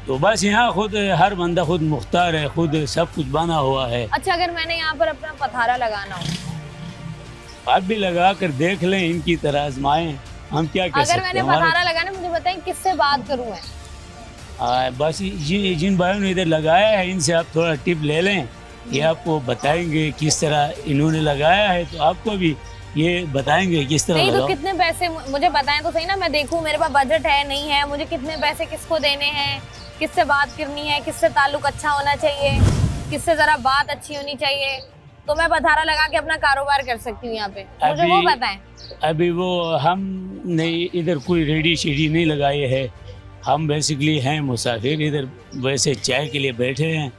तो बस यहाँ खुद हर बंदा खुद मुख्तार है, खुद सब कुछ बना हुआ है। अच्छा, अगर मैंने यहाँ पर अपना पथारा लगाना हो, आप भी लगा कर देख लें, इनकी तरह आजमाएं, हम क्या कर सकते अगर हैं। मैंने पथारा लगाना, मुझे बताएं किससे बात करूँ मैं? बस जिन भाइयों ने इधर लगाया है, इनसे आप थोड़ा टिप ले लें, ये आपको बताएंगे किस तरह इन्होंने लगाया है, तो आपको भी ये बताएंगे किस तरह नहीं तो लगाओ। कितने पैसे मुझे बताएं तो सही ना, मैं देखूं मेरे पास बजट है नहीं है, मुझे कितने पैसे किसको देने हैं, किससे बात करनी है, किससे ताल्लुक अच्छा होना चाहिए, किससे जरा बात अच्छी होनी चाहिए, तो मैं पथारा लगा के अपना कारोबार कर सकती हूँ यहाँ पे, मुझे वो बताएं। अभी वो हम नहीं, इधर कोई रेडी शेडी नहीं लगाए है, हम बेसिकली हैं मुसाफिर, इधर वैसे चाय के लिए बैठे हैं,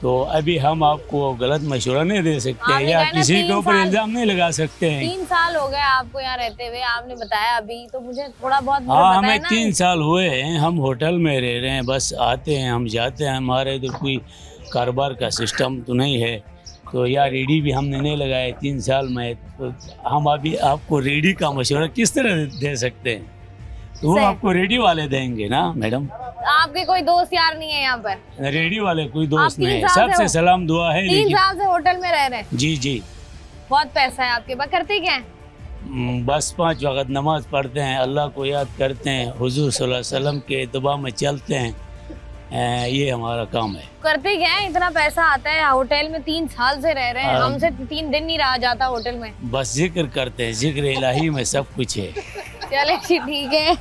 तो अभी हम आपको गलत मशवरा नहीं दे सकते आपने या कहा ना किसी के 3 ऊपर साल। इल्जाम नहीं लगा सकते हैं। 3 साल हो गए आपको यहाँ रहते हुए, आपने बताया अभी, तो मुझे थोड़ा बहुत हाँ, बताएं हमें ना। 3 साल हुए हैं, हम होटल में रह रहे हैं, बस आते हैं हम जाते हैं, हमारे इधर कोई कारोबार का सिस्टम तो नहीं है, तो यार रेडी भी हमने नहीं लगाया 3 साल में, तो हम अभी आपको रेडी का मशवरा किस तरह दे सकते हैं, तो वो सही। आपको रेडी वाले देंगे ना मैडम। आपके कोई दोस्त यार नहीं है यहाँ पर? रेडी वाले कोई आप दोस्त 3 नहीं, साल से सबसे हो? सलाम दुआ है। 3 लेकिन साल से होटल में रह रहे हैं, जी जी, बहुत पैसा है आपके पास, करते क्या है? बस 5 वक्त नमाज पढ़ते हैं, अल्लाह को याद करते हैं, हुजूर सल्लल्लाहु अलैहि वसल्लम के इत्तबा में चलते हैं, ये हमारा काम है। करते क्या है? इतना पैसा आता है, होटल में 3 साल से रह रहे हैं, हमसे 3 दिन नहीं रहा जाता होटल में। बस जिक्र करते हैं, जिक्र इलाही में सब कुछ है। चले ठीक है,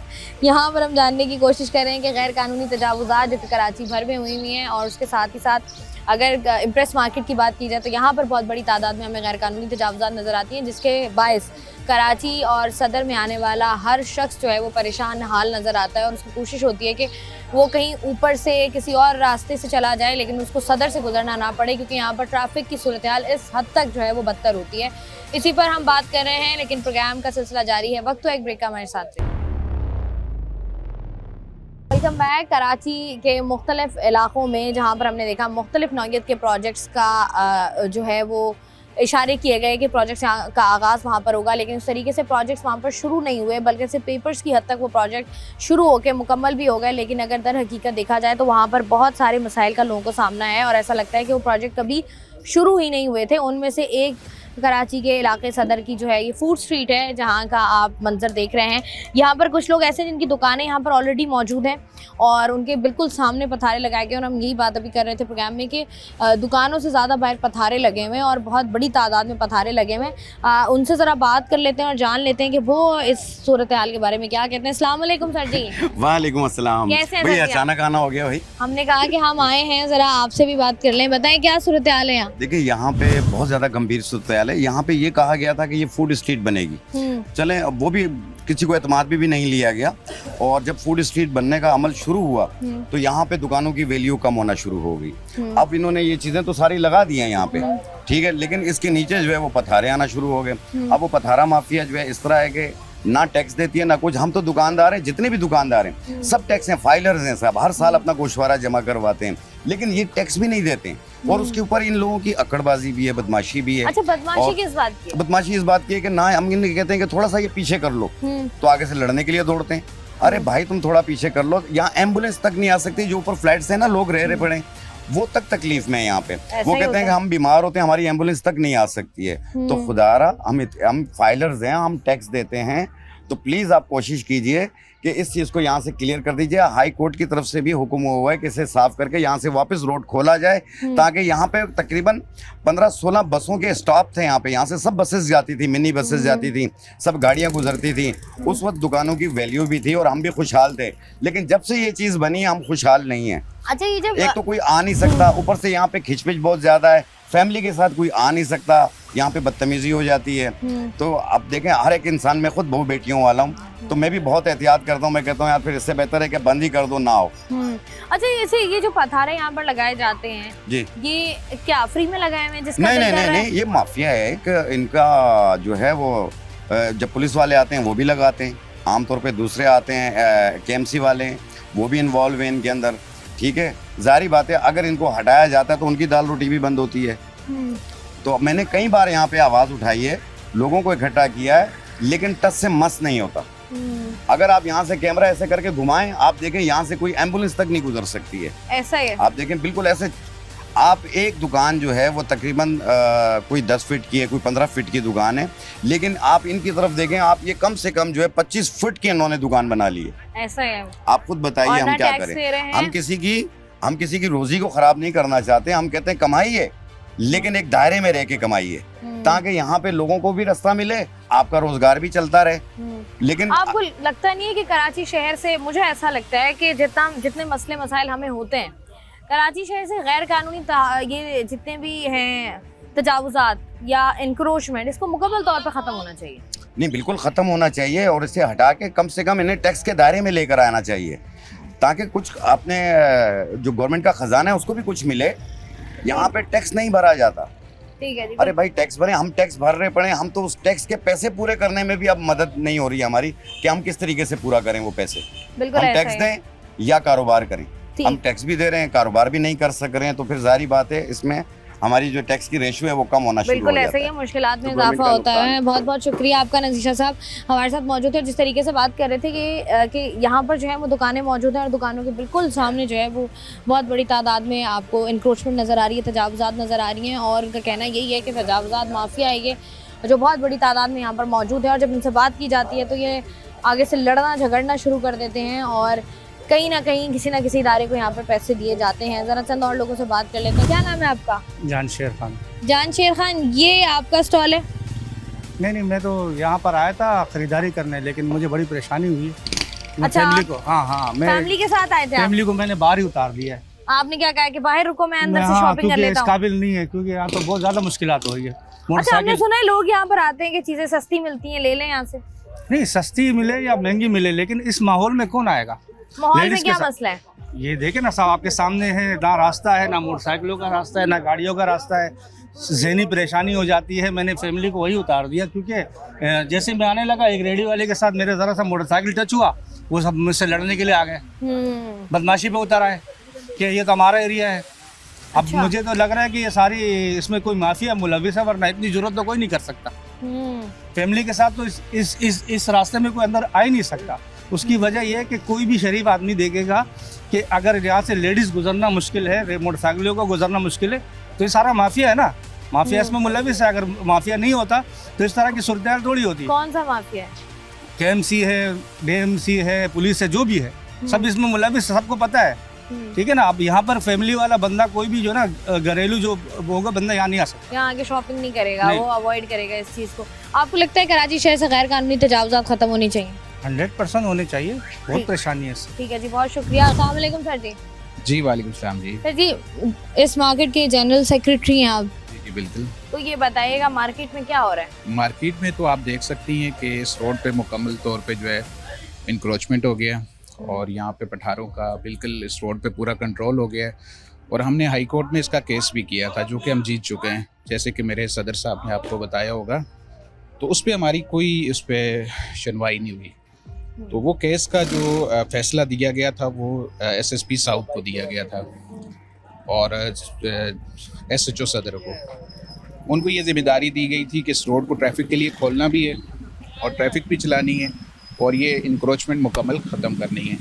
यहाँ पर हम जानने की कोशिश कर रहे हैं कि गैर कानूनी तजावुज़ात जो कि कराची भर में हुई हैं, और उसके साथ ही साथ अगर इम्प्रेस मार्केट की बात की जाए तो यहाँ पर बहुत बड़ी तादाद में हमें गैर कानूनी तजावुज़ात नज़र आती हैं, जिसके बायस कराची और सदर में आने वाला हर शख्स जो है वो परेशान हाल नज़र आता है, और उसकी कोशिश होती है कि वो कहीं ऊपर से किसी और रास्ते से चला जाए, लेकिन उसको सदर से गुजरना ना पड़े, क्योंकि यहाँ पर ट्रैफिक की सूरत हाल इस हद तक जो है वो बदतर होती है। इसी पर हम बात कर रहे हैं, लेकिन प्रोग्राम का सिलसिला जारी है। वक्त तो एक ब्रेक का, हमारे साथ से वेलकम बैक। कराची के मुख्तलिफ इलाक़ों में जहाँ पर हमने देखा मुख्तलिफ नौइयत के प्रोजेक्ट्स का जो है वो इशारे किए गए कि प्रोजेक्ट्स का आगाज़ वहाँ पर होगा, लेकिन उस तरीके से प्रोजेक्ट्स वहाँ पर शुरू नहीं हुए, बल्कि सिर्फ पेपर्स की हद तक वो प्रोजेक्ट शुरू होकर मुकम्मल भी हो गए। लेकिन अगर दर हकीकत देखा जाए तो वहाँ पर बहुत सारे मसाइल का लोगों को सामना है, और ऐसा लगता है कि वो प्रोजेक्ट कभी शुरू ही नहीं हुए थे। उनमें से एक कराची के इलाके सदर की जो है ये फूड स्ट्रीट है, जहाँ का आप मंजर देख रहे हैं। यहाँ पर कुछ लोग ऐसे जिनकी दुकानें यहाँ पर ऑलरेडी मौजूद हैं, और उनके बिल्कुल सामने पथारे लगाए गए, और हम यही बात अभी कर रहे थे प्रोग्राम में कि दुकानों से ज़्यादा बाहर पथारे लगे हुए हैं, और बहुत बड़ी तादाद में पथारे लगे हुए हैं। उनसे ज़रा बात कर लेते हैं और जान लेते हैं कि वो इस सूरत हाल के बारे में क्या कहते हैं। अस्सलाम वालेकुम सर जी। वालेकुम अस्सलाम। कैसे हैं भाई सर जी आप? अचानक आना हो गया भाई। हमने कहा कि हम आए हैं, ज़रा आपसे भी बात कर लें, बताएं क्या सूरत हाल है यहाँ? देखिए यहाँ पे बहुत ज्यादा गंभीर सूरत हाल है। यहाँ पे ये कहा गया था कि ये फूड स्ट्रीट बनेगी, चले अब वो भी किसी को एतमाद भी नहीं लिया गया, और जब फूड स्ट्रीट बनने का अमल शुरू हुआ तो यहाँ पे दुकानों की वैल्यू कम होना शुरू हो गई। अब इन्होंने ये चीजें तो सारी लगा दी हैं यहाँ पे, ठीक है, लेकिन इसके नीचे जो है वो पथारे आना शुरू हो गए। अब वो पथारा माफिया जो है इस तरह है कि ना टैक्स देती है ना कुछ। हम तो दुकानदार हैं, जितने भी दुकानदार हैं सब टैक्स हैं, फाइलर्स हैं, सब हर साल अपना गोशवारा जमा करवाते हैं, लेकिन ये टैक्स भी नहीं देते हैं। और उसके ऊपर इन लोगों की अकड़बाजी भी है, बदमाशी भी है। अच्छा, बदमाशी और किस बात की? बदमाशी इस बात की है कि ना हम इन्हें कहते हैं कि थोड़ा सा ये पीछे कर लो, तो आगे से लड़ने के लिए दौड़ते हैं। अरे भाई तुम थोड़ा पीछे कर लो, यहाँ एम्बुलेंस तक नहीं आ सकती, जो ऊपर फ्लैट्स है ना, लोग रह रहे पड़े वो तक तकलीफ में है यहाँ पे। वो कहते हैं कि हम बीमार होते हैं, हमारी एम्बुलेंस तक नहीं आ सकती है। तो खुदारा हम फाइलर्स हैं, हम टैक्स देते हैं, तो प्लीज आप कोशिश कीजिए कि इस चीज़ को यहाँ से क्लियर कर दीजिए। हाई कोर्ट की तरफ से भी हुक्म हुआ है कि इसे साफ करके यहाँ से वापस रोड खोला जाए, ताकि यहाँ पे तकरीबन 15-16 बसों के स्टॉप थे। यहाँ से सब बसेस जाती थी, मिनी बसेस जाती थी, सब गाड़ियाँ गुजरती थी। उस वक्त दुकानों की वैल्यू भी थी और हम भी खुशहाल थे। लेकिन जब से ये चीज़ बनी हम खुशहाल नहीं हैं। अच्छा, ये जब एक तो कोई आ नहीं सकता, ऊपर से यहाँ पे खिचपिच बहुत ज़्यादा है, फैमिली के साथ कोई आ नहीं सकता, यहाँ पे बदतमीजी हो जाती है। तो अब देखें, हर एक इंसान, मैं खुद बहू बेटियों वाला हूँ, तो मैं भी बहुत एहतियात करता हूँ। मैं कहता हूँ यार फिर इससे बेहतर है कि बंद ही कर दो, ना हो। अच्छा, ये जो पथारे यहाँ पर लगाए जाते हैं जी, ये क्या फ्री में लगाए हुए हैं? जिसका नहीं, ये माफिया है कि इनका जो है वो जब पुलिस वाले आते हैं वो भी लगाते हैं, आमतौर पे दूसरे आते हैं KMC वाले हैं, वो भी इन्वॉल्व हैं इनके अंदर। ठीक है, जारी बात है, अगर इनको हटाया जाता है तो उनकी दाल रोटी भी बंद होती है। तो मैंने कई बार यहाँ पे आवाज़ उठाई है, लोगों को इकट्ठा किया है, लेकिन टच से मस नहीं होता। अगर आप यहाँ से कैमरा ऐसे करके घुमाएं, आप देखें यहाँ से कोई एम्बुलेंस तक नहीं गुजर सकती है। ऐसा है, आप देखें बिल्कुल ऐसे। आप एक दुकान जो है वो तकरीबन कोई 10 फीट की है, कोई 15 फीट की दुकान है, लेकिन आप इनकी तरफ देखें, आप ये कम से कम जो है 25 फीट की इन्होंने दुकान बना ली है। ऐसा है। आप खुद बताइए हम क्या करें? हम किसी की रोजी को खराब नहीं करना चाहते। हम कहते हैं कमाइए, लेकिन एक दायरे में रह के कमाइए, ताकि यहाँ पे लोगों को भी रास्ता मिले, आपका रोजगार भी चलता रहे। लेकिन आपको लगता नहीं है कि कराची शहर से, मुझे ऐसा लगता है कि जितने मसले मसाइल हमें होते हैं, कराची शहर से गैर कानूनी ये जितने भी हैं तजावुजात या इंक्रोचमेंट, इसको मुकम्मल तौर पर ख़त्म होना चाहिए। नहीं, बिल्कुल ख़त्म होना चाहिए और इसे हटा के कम से कम इन्हें टैक्स के दायरे में लेकर आना चाहिए, ताकि कुछ अपने जो गवर्नमेंट का खजाना है उसको भी कुछ मिले। यहाँ पे टैक्स नहीं भरा जाता। ठीक है जी। अरे भाई, टैक्स भरे, हम टैक्स भर रहे पड़े, हम तो उस टैक्स के पैसे पूरे करने में भी अब मदद नहीं हो रही है हमारी कि हम किस तरीके से पूरा करें वो पैसे। बिल्कुल, हम टैक्स दें या कारोबार करें। हम टैक्स भी दे रहे हैं, कारोबार भी नहीं कर सक रहे हैं, तो फिर जारी बात है इसमें हमारी जो टैक्स की रेशियो है वो कम होना शुरू हो जाता है। बिल्कुल ऐसे ही मुश्किलात में इजाफा होता है। बहुत बहुत शुक्रिया आपका नजीशा साहब, हमारे साथ मौजूद थे। जिस तरीके से बात कर रहे थे कि यहाँ पर जो है वो दुकानें मौजूद हैं और दुकानों के बिल्कुल सामने जो है वो बहुत बड़ी तादाद में आपको इंक्रोचमेंट नज़र आ रही है, तजावुजात नज़र आ रही हैं, और उनका कहना यही है कि तजावुजात माफिया है ये, जो बहुत बड़ी तादाद में यहाँ पर मौजूद है, और जब इनसे बात की जाती है तो ये आगे से लड़ना झगड़ना शुरू कर देते हैं और कहीं ना कहीं किसी ना किसी इदारे को यहाँ पर पैसे दिए जाते हैं। ज़रा चंद और लोगों से बात कर लेते हैं। क्या नाम है आपका? जानशेर खान। जानशेर खान, ये आपका स्टॉल है? नहीं, मैं तो यहाँ पर आया था खरीदारी करने, लेकिन मुझे बड़ी परेशानी हुई। अच्छा, फैमिली को, हाँ, मैं फैमिली के साथ आए थे? फैमिली को मैंने बाहर ही उतार दिया है। आपने क्या कहा कि बाहर रुको, मैं अंदर से शॉपिंग कर लेता हूँ? इस काबिल नहीं है, क्योंकि यहाँ तो बहुत ज्यादा मुश्किलात हो रही है। अच्छा, हमने सुना है लोग यहाँ पर आते हैं कि चीजें सस्ती मिलती हैं, ले लें यहाँ से। नहीं, सस्ती मिले या महंगी मिले, लेकिन इस माहौल में कौन आएगा? माहौल में क्या मसला है? ये देखे ना साहब, आपके सामने है, ना रास्ता है, ना मोटरसाइकिलों का रास्ता है, ना गाड़ियों का रास्ता है। ज़हनी परेशानी हो जाती है। मैंने फैमिली को वही उतार दिया, क्योंकि जैसे मैं आने लगा, एक रेडी वाले के साथ मेरे ज़रा सा मोटरसाइकिल टच हुआ, वो सब मुझसे लड़ने के लिए आ गए, बदमाशी पे उतर आए कि ये तो हमारा एरिया है। अब अच्छा। मुझे तो लग रहा है कि ये सारी इसमें कोई माफिया मुलविस है, वरना इतनी जरूरत तो कोई नहीं कर सकता। फैमिली के साथ तो इस रास्ते में कोई अंदर आ ही नहीं सकता। उसकी वजह यह है कि कोई भी शरीफ आदमी देखेगा कि अगर यहाँ से लेडीज़ गुजरना मुश्किल है, मोटरसाइकिलों को गुजरना मुश्किल है, तो ये सारा माफिया है ना। माफिया इसमें मुलविस है। अगर माफिया नहीं होता तो इस तरह की सूरत थोड़ी होती। कौन सा माफिया है? KMC है, DMC है, पुलिस है, जो भी है, सब इसमें मुलविस, सबको पता है। ठीक है ना। अब यहाँ पर फैमिली वाला बंदा कोई भी जो ना घरेलू जो होगा बंदा यहाँ नहीं आ सकता, यहाँ आके शॉपिंग नहीं करेगा, वो अवॉइड करेगा इस चीज़ को। आपको लगता है कराची शहर से गैर कानूनी तजावुजात खत्म होनी चाहिए? 100% होने चाहिए। बहुत परेशानी है इससे। ठीक है जी, बहुत शुक्रिया। अस्सलाम वालेकुम सर जी। जी वालेकुम सलाम जी। सर जी, इस मार्केट के जनरल सेक्रेटरी हैं आप? जी बिल्कुल। तो ये बताइएगा मार्केट में क्या हो रहा है? मार्केट में तो आप देख सकती हैं कि इस रोड पे मुकम्मल तौर पे जो है इंक्रोचमेंट हो गया और यहाँ पे पठारों का बिल्कुल इस रोड पे पूरा कंट्रोल हो गया है। और हमने हाई कोर्ट में इसका केस भी किया था, जो कि हम जीत चुके हैं, जैसे कि मेरे सदर साहब ने आपको बताया होगा। तो उस पर हमारी कोई उस पर सुनवाई नहीं हुई। तो वो केस का जो फैसला दिया गया था वो SSP साउथ को दिया गया था और SHO सदर को। उनको ये जिम्मेदारी दी गई थी कि इस रोड को ट्रैफिक के लिए खोलना भी है और ट्रैफिक भी चलानी है और ये इंक्रोचमेंट मुकम्मल ख़त्म करनी है।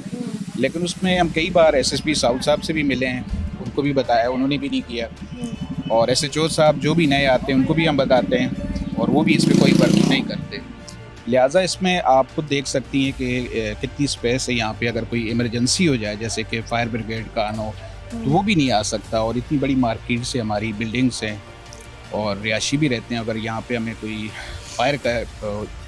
लेकिन उसमें हम कई बार SSP साउथ साहब से भी मिले हैं, उनको भी बताया, उन्होंने भी नहीं किया। और SHO साहब जो भी नए आते हैं उनको भी हम बताते हैं और वो भी इस पर कोई वर्क नहीं करते। लिहाजा इसमें आप खुद देख सकती हैं कि कितनी स्पेस है यहाँ पे। अगर कोई इमरजेंसी हो जाए, जैसे कि फायर ब्रिगेड का आना हो, तो वो भी नहीं आ सकता। और इतनी बड़ी मार्केट से हमारी बिल्डिंग्स हैं और रिहायशी भी रहते हैं। अगर यहाँ पे हमें कोई फायर का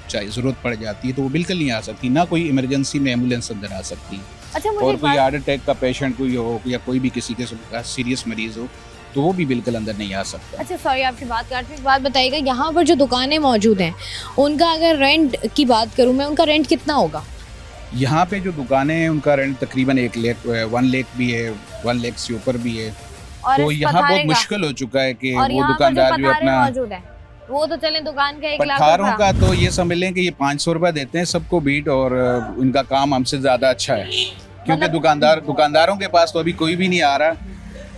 चाहे ज़रूरत पड़ जाती है तो वो बिल्कुल नहीं आ सकती। ना कोई इमरजेंसी में एम्बुलेंस अंदर आ सकती है। अच्छा, मुझे और एक कोई बात- हार्ट अटैक का पेशेंट कोई हो या कोई भी किसी के सीरियस मरीज़ हो तो वो भी बिल्कुल अंदर नहीं आ सकता। अच्छा सॉरी आपकी बात काट रही हूँ, एक बात बताइएगा, यहाँ पर जो दुकानें मौजूद हैं उनका अगर रेंट की बात करूँ मैं, उनका रेंट कितना होगा? यहाँ पे जो दुकानें हैं उनका रेंट तकरीबन 1 लाख भी है, 1 लाख से ऊपर भी है। और तो इस यहाँ पथारे बहुत का? मुश्किल हो चुका है कि और वो यहाँ पर जो दुकानदार जो पथारे अपना मौजूद हैं वो तो चले दुकान का 1 लाख पठारों रुपया। का तो ये समझ लें कि ये 500 रुपये देते हैं सबको बीट, और उनका काम हमसे ज़्यादा अच्छा है क्योंकि मतलब- दुकानदारों के पास तो अभी कोई भी नहीं आ रहा।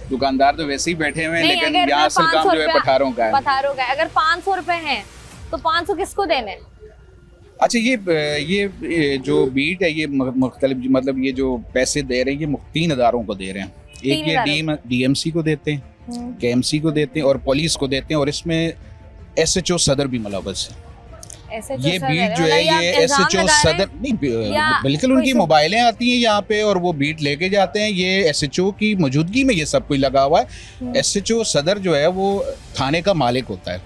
दुकानदार तो वैसे ही बैठे हुए हैं, नहीं, लेकिन अगर यहाँ असल 500 काम जो है रुपया- पठारों का है। पथारों का अगर 500 रुपए हैं तो 500 किसको देने? अच्छा, ये जो बीट है ये मुख्तलिफ, मतलब ये जो पैसे दे रहे हैं ये 3 अदारों को दे रहे हैं। एक ये डीएमसी को देते हैं, केएमसी को देते हैं और पुलिस को देते हैं, और इसमें एसएचओ सदर भी मुलव्वस है। ये बीट जो है ये एसएचओ सदर नहीं, बिल्कुल उनकी मोबाइलें आती हैं यहाँ पे और वो बीट लेके जाते हैं। ये एसएचओ की मौजूदगी में ये सब कुछ लगा हुआ है। एसएचओ सदर जो है वो थाने का मालिक होता है,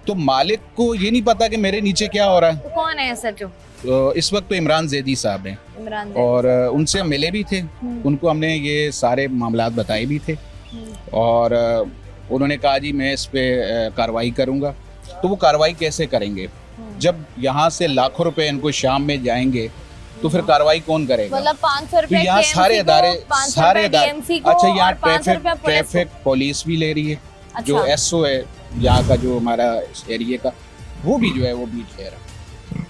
तो मालिक को ये नहीं पता कि मेरे नीचे क्या हो रहा है। तो कौन है एसएचओ? तो इस वक्त तो इमरान जैदी साहब हैं, इमरान और उनसे हम मिले भी थे। उनको हमने ये सारे मामलात बताए भी थे, और उन्होंने कहा जी मैं इस पे कार्रवाई करूँगा। तो वो कार्रवाई कैसे करेंगे जब यहाँ से लाखों रुपए इनको शाम में जाएंगे, तो फिर कार्रवाई कौन करेगा? मतलब 500 तो रुपए यहाँ सारे अदारे अच्छा, यहाँ ट्रैफिक ट्रैफिक पुलिस भी ले रही है। अच्छा। जो एसओ है यहाँ का, जो हमारा एरिया का, वो भी जो है वो बीट ले रहा है।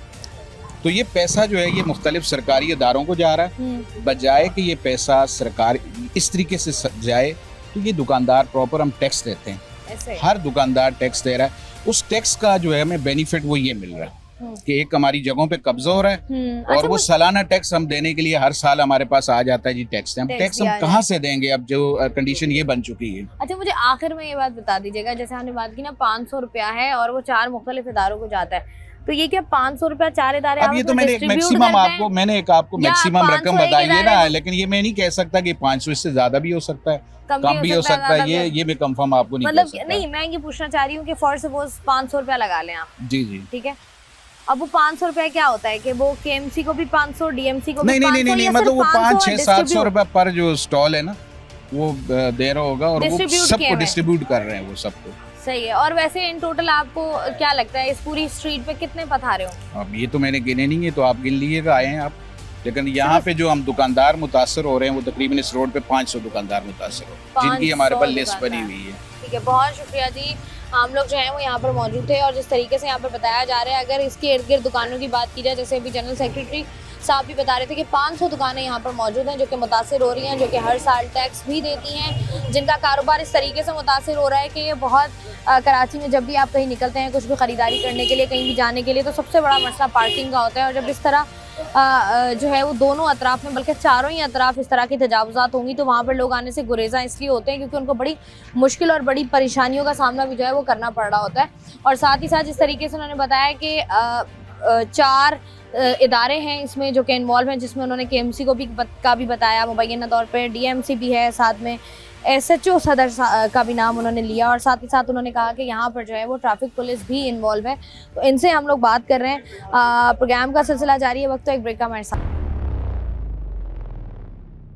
तो ये पैसा जो है ये मुख्तलिफ सरकारी अदारों को जा रहा है, बजाय कि ये पैसा सरकार इस तरीके से जाए। तो ये दुकानदार प्रॉपर, हम टैक्स देते हैं, हर दुकानदार टैक्स दे रहा है, उस टैक्स का जो है हमें बेनिफिट वो ये मिल रहा है कि एक हमारी जगहों पे कब्जा हो रहा है, और वो सालाना टैक्स हम देने के लिए हर साल हमारे पास आ जाता है जी टैक्स। हम टैक्स हम कहाँ से देंगे अब, जो कंडीशन ये बन चुकी है। अच्छा, मुझे आखिर में ये बात बता दीजिएगा, जैसे हमने बात की ना 500 रुपया है और वो 4 मुख्तलिफ इदारों को जाता है, तो ये क्या 500 रुपया 4 इदारे अब ये तो मैंने एक मैक्सिमम आपको रकम बताई है ना, लेकिन ये मैं नहीं कह सकता कि 500, इससे ज्यादा भी हो सकता है, कम भी हो सकता है। ये मैं कंफर्म आपको नहीं मतलब कह सकता। नहीं, मैं ये पूछना चाह रही हूँ कि फॉर सपोज 500 रुपया लगा लें आप, जी जी, ठीक है। अब वो 500 रुपया क्या होता है कि वो केएमसी को भी 500, डीएमसी को भी 500, नहीं, मतलब वो 500-600-700 रुपया पर जो स्टॉल है ना वो दे रहा होगा, और वो सबको डिस्ट्रीब्यूट कर रहे हैं, वो सबको। सही है। और वैसे इन टोटल आपको क्या लगता है इस पूरी स्ट्रीट पे कितने पथारे होंगे? अब ये तो मैंने गिने नहीं है, तो आप गिन लीजिएगा, आए हैं आप। लेकिन यहाँ पे जो हम दुकानदार मुतासर हो रहे हैं वो तकरीबन इस रोड पे 500 दुकानदार मुतासर हो, जिनकी हमारे पास लिस्ट बनी हुई है। ठीक है, बहुत शुक्रिया जी। हम लोग जो हैं वो यहाँ पर मौजूद थे, और जिस तरीके से यहाँ पर बताया जा रहा है, अगर इसके इर्द गिर्द दुकानों की बात की जाए, जैसे अभी जनरल सेक्रेटरी साहब भी बता रहे थे कि 500 दुकानें यहाँ पर मौजूद हैं जो कि मुतासिर हो रही हैं, जो कि हर साल टैक्स भी देती हैं, जिनका कारोबार इस तरीके से मुतासिर हो रहा है कि ये बहुत कराची में जब भी आप कहीं निकलते हैं कुछ भी ख़रीदारी करने के लिए, कहीं भी जाने के लिए, तो सबसे बड़ा मसला पार्किंग का होता है। और जब इस तरह जो है वो दोनों अतराफ़ में, बल्कि चारों ही अतराफ़ इस तरह की तजावुज़ात होंगी, तो वहाँ पर लोग आने से गुरेज़ा इसलिए होते हैं क्योंकि उनको बड़ी मुश्किल और बड़ी परेशानियों का सामना भी जो है वो करना पड़ रहा होता है। और साथ ही साथ जिस तरीके से उन्होंने बताया कि 4 इदारे हैं इसमें जो कि इन्वॉल्व हैं, जिसमें उन्होंने केएमसी को भी बताया मुबैना तौर पर, डीएमसी भी है, साथ में एसएचओ सदर का भी नाम उन्होंने लिया, और साथ ही साथ उन्होंने कहा कि यहाँ पर जो है वो ट्रैफिक पुलिस भी इन्वॉल्व है। तो इनसे हम लोग बात कर रहे हैं। प्रोग्राम का सिलसिला जारी है, वक्त तो एक ब्रेक का हमारे साथ।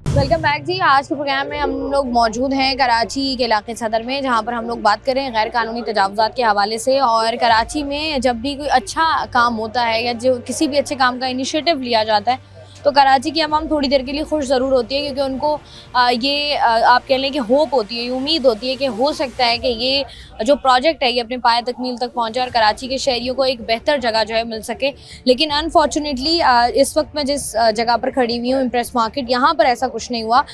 वेलकम बैक जी। आज के प्रोग्राम में हम लोग मौजूद हैं कराची के इलाके सदर में, जहाँ पर हम लोग बात कर रहे हैं गैर कानूनी तजावुज़ात के हवाले से। और कराची में जब भी कोई अच्छा काम होता है या जो किसी भी अच्छे काम का इनिशिएटिव लिया जाता है, तो कराची की आवाम थोड़ी देर के लिए खुश ज़रूर होती है, क्योंकि उनको ये आप कह लें कि होप होती है, ये उम्मीद होती है कि हो सकता है कि ये जो प्रोजेक्ट है ये अपने पाए तकमील तक पहुंचे और कराची के शहरियों को एक बेहतर जगह जो है मिल सके। लेकिन अनफॉर्चुनेटली इस वक्त मैं जिस जगह पर खड़ी हुई हूँ, इम्प्रेस मार्केट, यहाँ पर ऐसा कुछ नहीं हुआ।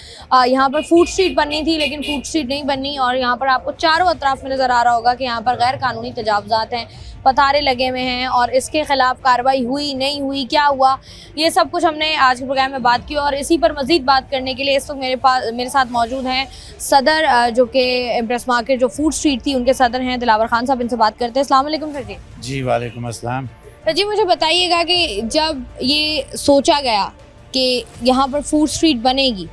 यहाँ पर फूड स्ट्रीट बननी थी, लेकिन फूड स्ट्रीट नहीं बनी, और यहाँ पर आपको चारों अतराफ में नज़र आ रहा होगा कि यहाँ पर गैर कानूनी तजावुज़ात हैं, पतारे लगे हुए हैं, और इसके खिलाफ कार्रवाई हुई नहीं हुई, क्या हुआ, ये सब कुछ हमने आज के प्रोग्राम में बात की। और इसी पर मज़ीद बात करने के लिए इस वक्त मेरे साथ मौजूद हैं सदर जो कि इम्प्रेस मार्केट जो फूड स्ट्रीट थी उनके सदर हैं दिलावर खान साहब। इनसे बात करते हैं। अस्सलाम वालेकुम सर जी। जी वालेकुम अस्सलाम। तो जी मुझे बताइएगा कि जब ये सोचा गया कि यहाँ पर फूड स्ट्रीट बनेगी,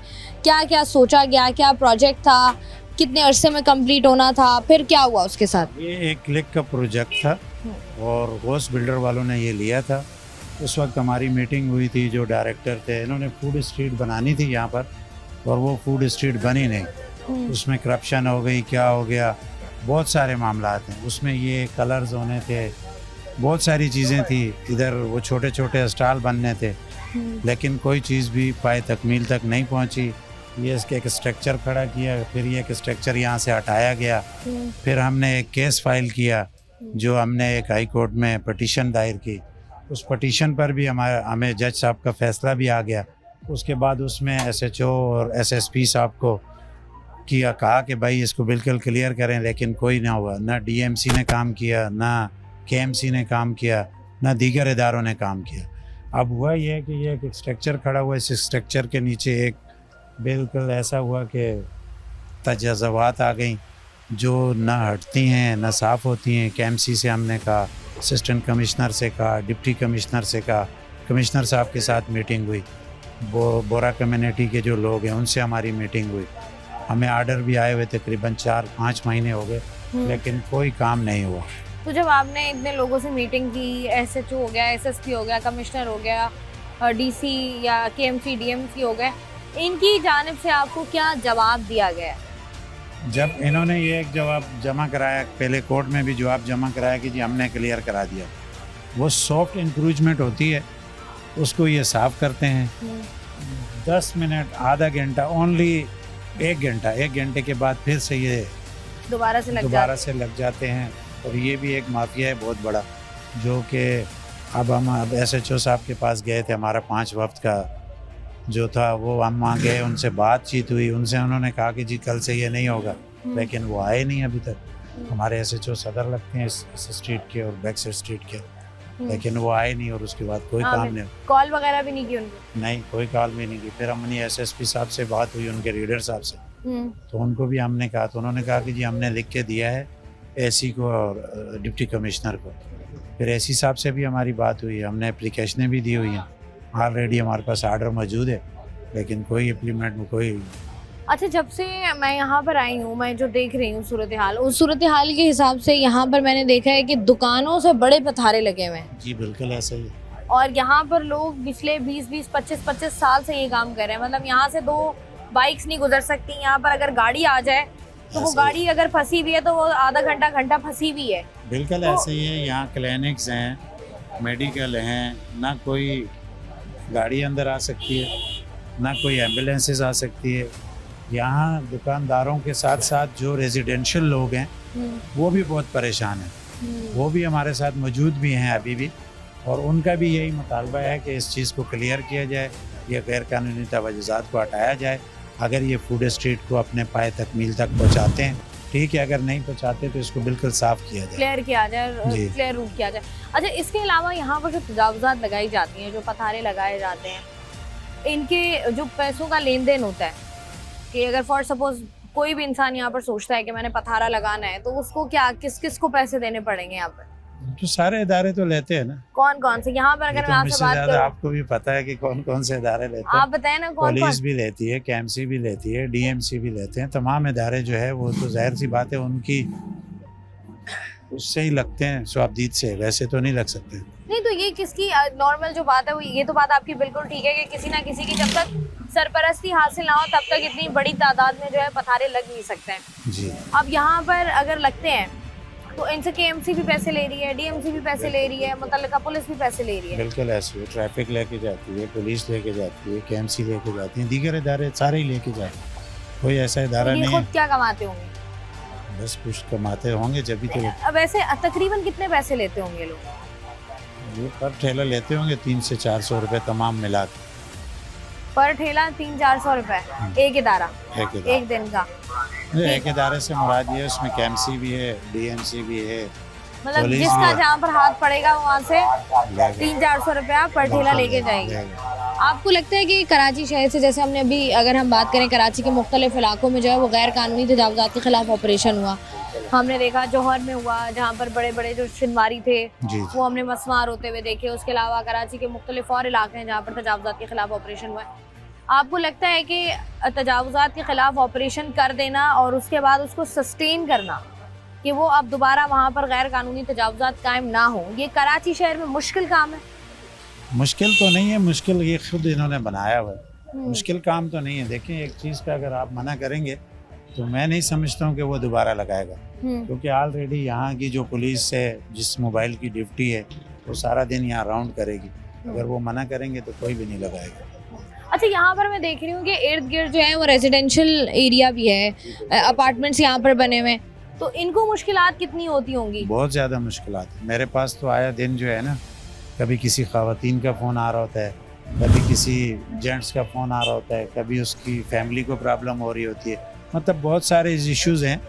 क्या क्या सोचा गया, क्या प्रोजेक्ट था, कितने अरसे में कंप्लीट होना था, फिर क्या हुआ उसके साथ? ये एक क्लिक का प्रोजेक्ट था और होस्ट बिल्डर वालों ने ये लिया था। उस वक्त हमारी मीटिंग हुई थी, जो डायरेक्टर थे इन्होंने फूड स्ट्रीट बनानी थी यहाँ पर, और वो फूड स्ट्रीट बनी नहीं। उसमें करप्शन हो गई, क्या हो गया, बहुत सारे मामला हैं उसमें। ये कलर्स होने थे, बहुत सारी चीज़ें थी, इधर वो छोटे छोटे स्टॉल बनने थे, लेकिन कोई चीज़ भी पाए तकमील तक नहीं पहुँची। ये इसके एक स्ट्रक्चर खड़ा किया, फिर ये एक स्ट्रक्चर यहाँ से हटाया गया, फिर हमने एक केस फाइल किया, जो हमने एक हाई कोर्ट में पटिशन दायर की। उस पटिशन पर भी हमें जज साहब का फैसला भी आ गया। उसके बाद उसमें SHO और SSP साहब को कहा कि भाई इसको बिल्कुल क्लियर करें, लेकिन कोई ना हुआ। ना DMC ने काम किया, ना KMC ने काम किया, ना दीगर इदारों ने काम किया। अब हुआ ये है कि ये एक स्ट्रक्चर खड़ा हुआ है, इस स्ट्रक्चर के नीचे एक बिल्कुल ऐसा हुआ कि तजाज़ुबात आ गई जो ना हटती हैं ना साफ़ होती हैं। KMC से हमने कहा, असिस्टेंट कमिश्नर से कहा, डिप्टी कमिश्नर से कहा, कमिश्नर साहब के साथ मीटिंग हुई, बोरा कम्युनिटी के जो लोग हैं उनसे हमारी मीटिंग हुई। हमें आर्डर भी आए हुए तकरीबन 4-5 महीने हो गए, लेकिन कोई काम नहीं हुआ। तो जब आपने इतने लोगों से मीटिंग की, SHO हो गया, SSP हो गया, कमिश्नर हो गया, DC या KMC DMC हो गए, इनकी जानिब से आपको क्या जवाब दिया गया? जब इन्होंने ये एक जवाब जमा कराया, पहले कोर्ट में भी जवाब जमा कराया कि जी हमने क्लियर करा दिया। वो सॉफ्ट इंक्रूजमेंट होती है, उसको ये साफ़ करते हैं 10 मिनट, आधा घंटा, ओनली 1 घंटे के बाद फिर से ये दोबारा से लग जाते हैं। और ये भी एक माफिया है बहुत बड़ा, जो कि अब हम SHO साहब के पास गए थे, हमारा 5 वक्त का जो था वो हम वहाँ गए, उनसे बातचीत हुई, उनसे उन्होंने कहा कि जी कल से ये नहीं होगा, लेकिन वो आए नहीं अभी तक। हमारे SHO सदर लगते हैं इस स्ट्रीट के और बैक साइड स्ट्रीट के, लेकिन वो आए नहीं और उसके बाद कोई काम नहीं। कॉल वगैरह भी नहीं की उनको? नहीं, कोई कॉल भी नहीं की। फिर हमने SSP साहब से बात हुई, उनके रीडर साहब से, तो उनको भी हमने कहा, तो उन्होंने कहा कि जी हमने लिख के दिया है AC को और डिप्टी कमिश्नर को। फिर AC साहब से भी हमारी बात हुई, हमने एप्लीकेशनें भी दी हुई हैं, ऑलरेडी हमारे पास आर्डर मौजूद है, लेकिन कोई इम्प्लीमेंट में कोई। अच्छा, जब से मैं यहाँ पर आई हूँ, मैं जो देख रही हूँ सूरत हाल, उस सूरत हाल के हिसाब से यहाँ पर मैंने देखा है कि दुकानों से बड़े पथारे लगे हुए हैं। जी बिल्कुल ऐसा ही है। और यहाँ पर लोग पिछले 20-20, 25-25 साल से ये काम कर रहे हैं। मतलब यहाँ से 2 बाइक्स नहीं गुजर सकती। यहाँ पर अगर गाड़ी आ जाए तो वो गाड़ी अगर फंसी हुई है तो वो आधा घंटा फंसी हुई है। बिल्कुल ऐसे ही है। यहाँ क्लिनिक्स हैं, मेडिकल हैं, ना कोई गाड़ी अंदर आ सकती है, ना कोई एम्बुलेंसेस आ सकती है। यहाँ दुकानदारों के साथ साथ जो रेजिडेंशियल लोग हैं वो भी बहुत परेशान हैं। वो भी हमारे साथ मौजूद भी हैं अभी भी, और उनका भी यही मुतालबा है कि इस चीज़ को क्लियर किया जाए, ये गैर कानूनी तवज्जुहात को हटाया जाए। अगर ये फूड स्ट्रीट को अपने पाए तकमील तक पहुँचाते हैं ठीक है, अगर नहीं पहुँचाते तो इसको बिल्कुल साफ़ किया जाए, क्लियर किया जाए, क्लियर रूट किया जाए। अच्छा, इसके अलावा यहाँ पर जो तजावुज़ात लगाई जाती हैं, जो पथारे लगाए जाते हैं, इनके जो पैसों का लेन देन होता है कि अगर फॉर सपोज कोई भी इंसान यहाँ पर सोचता है कि मैंने पथारा लगाना है, तो उसको क्या किस को पैसे देने पड़ेंगे यहाँ पर? तो सारे इदारे तो लेते हैं ना। कौन कौन से? यहाँ पर अगर मैं आपसे बात करूं, आपको भी पता है कि कौन कौन से इदारे लेते हैं। आप बताएं ना। कौन? पुलिस भी लेती है, KMC भी लेती है, DMC भी लेते हैं। तमाम इदारे जो है वो तो जाहिर सी बात है उनकी उससे ही लगते हैं, स्वाबदीद से, वैसे तो नहीं लग सकते। नहीं तो ये किसकी नॉर्मल जो बात है वो, ये तो बात आपकी बिल्कुल ठीक है कि किसी ना किसी की जब तक सरपरस्ती हासिल ना हो तब तक इतनी बड़ी तादाद में जो है पथारे लग नहीं सकते हैं जी। अब यहाँ पर अगर लगते हैं तो इनसे KMC भी पैसे ले रही है, DMC भी पैसे ले रही है, मुतल्लिका पुलिस भी पैसे ले रही है। बिल्कुल ऐसे, ट्रैफिक लेके जाती है, पुलिस लेके जाती है, KMC लेके जाती है, दीगर इदारे सारे ही लेके जाते हैं। कोई ऐसा इदारा नहीं है। क्या कमाते होंगे? बस कुछ कमाते होंगे जब भी तो। अब वैसे तकरीबन कितने पैसे लेते होंगे लोग? ये पर ठेला लेते होंगे 300 से 400 रुपए तमाम मिला के। पर ठेला 300-400 रुपए एक इदारा, एक दिन का? एक इदारे से मुराद ये, उसमें KMC भी है, DMC भी है, मतलब जिसका जहाँ पर हाथ पड़ेगा वहाँ से 300-400 रुपया पर ठेला लेके जाएगी। आपको लगता है कि कराची शहर से, जैसे हमने अभी अगर हम बात करें कराची के मुख्तलिफ इलाकों में जो है वो गैर कानूनी तजावुज़ात के खिलाफ ऑपरेशन हुआ, हमने देखा जौहर में हुआ, जहाँ पर बड़े बड़े जो शिनवारी थे जी वो हमने मसमार होते हुए देखे। उसके अलावा कराची के मुख्तलिफ और इलाके हैं जहाँ पर तजावुज़ात के खिलाफ ऑपरेशन हुआ है। आपको लगता है कि तजावुज़ात के खिलाफ ऑपरेशन कर देना और उसके बाद उसको सस्टेन करना कि वो अब दोबारा वहाँ पर गैर कानूनी तजावुज़ात कायम ना हो, ये कराची शहर में मुश्किल काम है? मुश्किल तो नहीं है, मुश्किल ये खुद इन्होंने बनाया हुआ है। मुश्किल काम तो नहीं है। देखें, एक चीज़ पे अगर आप मना करेंगे तो मैं नहीं समझता हूँ कि वो दोबारा लगाएगा, क्योंकि ऑलरेडी यहाँ की जो पुलिस है, जिस मोबाइल की ड्यूटी है, वो सारा दिन यहाँ राउंड करेगी। अगर वो मना करेंगे तो कोई भी नहीं लगाएगा। अच्छा, यहाँ पर मैं देख रही हूँ कि इर्द गिर्द जो है वो रेजिडेंशियल एरिया भी है, अपार्टमेंट्स यहाँ पर बने हुए हैं, तो इनको मुश्किलात कितनी होती होंगी? बहुत ज़्यादा मुश्किलात। मेरे पास तो आया दिन जो है ना, कभी किसी ख़वातीन का फ़ोन आ रहा होता है, कभी किसी जेंट्स का फ़ोन आ रहा होता है, कभी उसकी फैमिली को प्रॉब्लम हो रही होती है। मतलब बहुत सारे इश्यूज़ हैं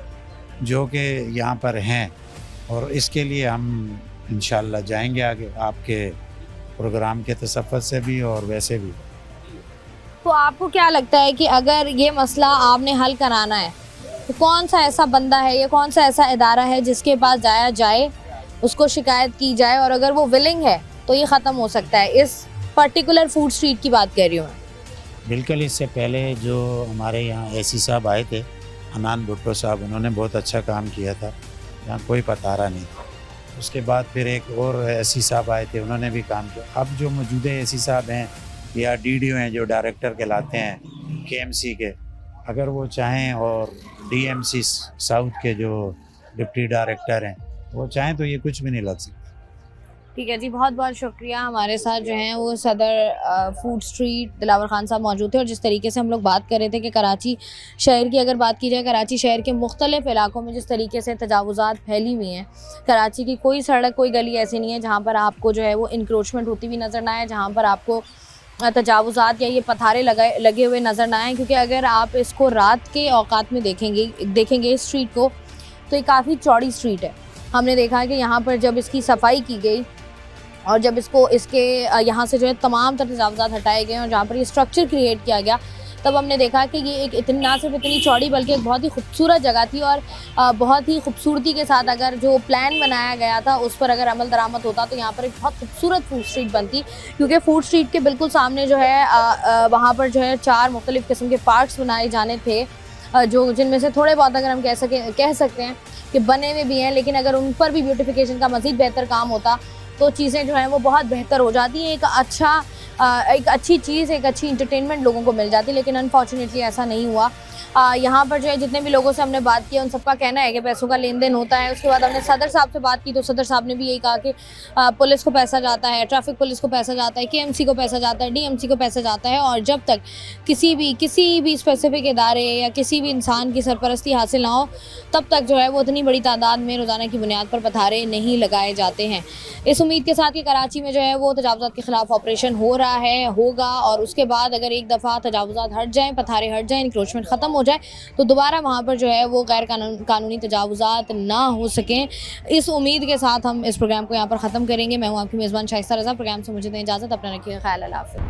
जो कि यहाँ पर हैं, और इसके लिए हम इंशाल्लाह जाएंगे आगे आपके प्रोग्राम के तसफ़्फ़ुत से भी और वैसे भी। तो आपको क्या लगता है कि अगर ये मसला आपने हल कराना है तो कौन सा ऐसा बंदा है या कौन सा ऐसा इदारा है जिसके पास जाया जाए, उसको शिकायत की जाए और अगर वो विलिंग है तो ये ख़त्म हो सकता है? इस पर्टिकुलर फूड स्ट्रीट की बात कर रही हूँ मैं। बिल्कुल, इससे पहले जो हमारे यहाँ एसी साहब आए थे, हनान भुट्टो साहब, उन्होंने बहुत अच्छा काम किया था, यहाँ कोई पतारा नहीं। उसके बाद फिर एक और एसी साहब आए थे, उन्होंने भी काम किया। अब जो मौजूदा एसी साहब हैं या डीडीओ हैं, जो डायरेक्टर कहलाते हैं केएमसी के, अगर वो चाहें, और डीएमसी साउथ के जो डिप्टी डायरेक्टर हैं, वो चाहें तो ये कुछ भी नहीं लग सकता। ठीक है जी, बहुत बहुत शुक्रिया। हमारे साथ जो हैं वो सदर फूड स्ट्रीट दिलावर खान साहब मौजूद थे, और जिस तरीके से हम लोग बात कर रहे थे कि कराची शहर की अगर बात की जाए, कराची शहर के मुख्तलिफ इलाकों में जिस तरीके से तजावुज़ात फैली हुई हैं, कराची की कोई सड़क, कोई गली ऐसी नहीं है जहाँ पर आपको जो है वो इंक्रोचमेंट होती हुई नज़र ना आए, जहाँ पर आपको तजावुज़ात या ये पथारे लगे हुए नज़र ना आए। क्योंकि अगर आप इसको रात के औकात में देखेंगे इस स्ट्रीट को, तो ये काफ़ी चौड़ी स्ट्रीट है। हमने देखा कि यहाँ पर जब इसकी सफाई की गई और जब इसके यहाँ से जो है तमाम तरह तजावुज़ात हटाए गए और जहाँ पर ये स्ट्रक्चर क्रिएट किया गया, तब हमने देखा कि ये एक इतनी, ना सिर्फ इतनी चौड़ी बल्कि एक बहुत ही खूबसूरत जगह थी, और बहुत ही खूबसूरती के साथ अगर जो प्लान बनाया गया था उस पर अगर अमल दरामद होता तो यहाँ पर एक बहुत खूबसूरत फूड स्ट्रीट बनती। क्योंकि फूड स्ट्रीट के बिल्कुल सामने जो है वहाँ पर जो है 4 मुख्तलिफ़ किस्म के पार्क्स बनाए जाने थे, जो जिनमें से थोड़े बहुत अगर हम कह सकते हैं कि बने हुए भी हैं, लेकिन अगर उन पर भी ब्यूटिफिकेशन का मज़ीद बेहतर काम होता तो चीज़ें जो हैं वो बहुत बेहतर हो जाती हैं। एक अच्छी चीज़, एक अच्छी इंटरटेनमेंट लोगों को मिल जाती, लेकिन अनफॉर्चुनेटली ऐसा नहीं हुआ। यहाँ पर जो है जितने भी लोगों से हमने बात की उन सबका कहना है कि पैसों का लेन देन होता है। उसके बाद हमने सदर साहब से बात की तो सदर साहब ने भी यही कहा कि पुलिस को पैसा जाता है, ट्रैफिक पुलिस को पैसा जाता है, केएमसी को पैसा जाता है, डीएमसी को पैसा जाता है, और जब तक किसी भी स्पेसिफिक इदारे या किसी भी इंसान की सरपरस्ती हासिल ना हो तब तक जो है वो इतनी बड़ी तादाद में रोज़ाना की बुनियाद पर पथारे नहीं लगाए जाते हैं। इस उम्मीद के साथ कि कराची में जो है वो तजावुज़ात के ख़िलाफ़ ऑपरेशन हो रहा है, होगा, और उसके बाद अगर एक दफ़ा तजावुज़ात हट जाएँ, पथारे हट जाएँ, इंक्रोचमेंट ख़त्म हो जाए तो दोबारा वहाँ पर जो है वो गैर कानूनी तजावुज़ात ना हो सकें। इस उम्मीद के साथ हम इस प्रोग्राम को यहाँ पर ख़त्म करेंगे। मैं हूँ आपकी मेज़बान शाइस्ता रज़ा। प्रोग्राम से मुझे दें इजाज़त। अपना रखिएगा ख्याल। अल्लाह हाफ़िज़।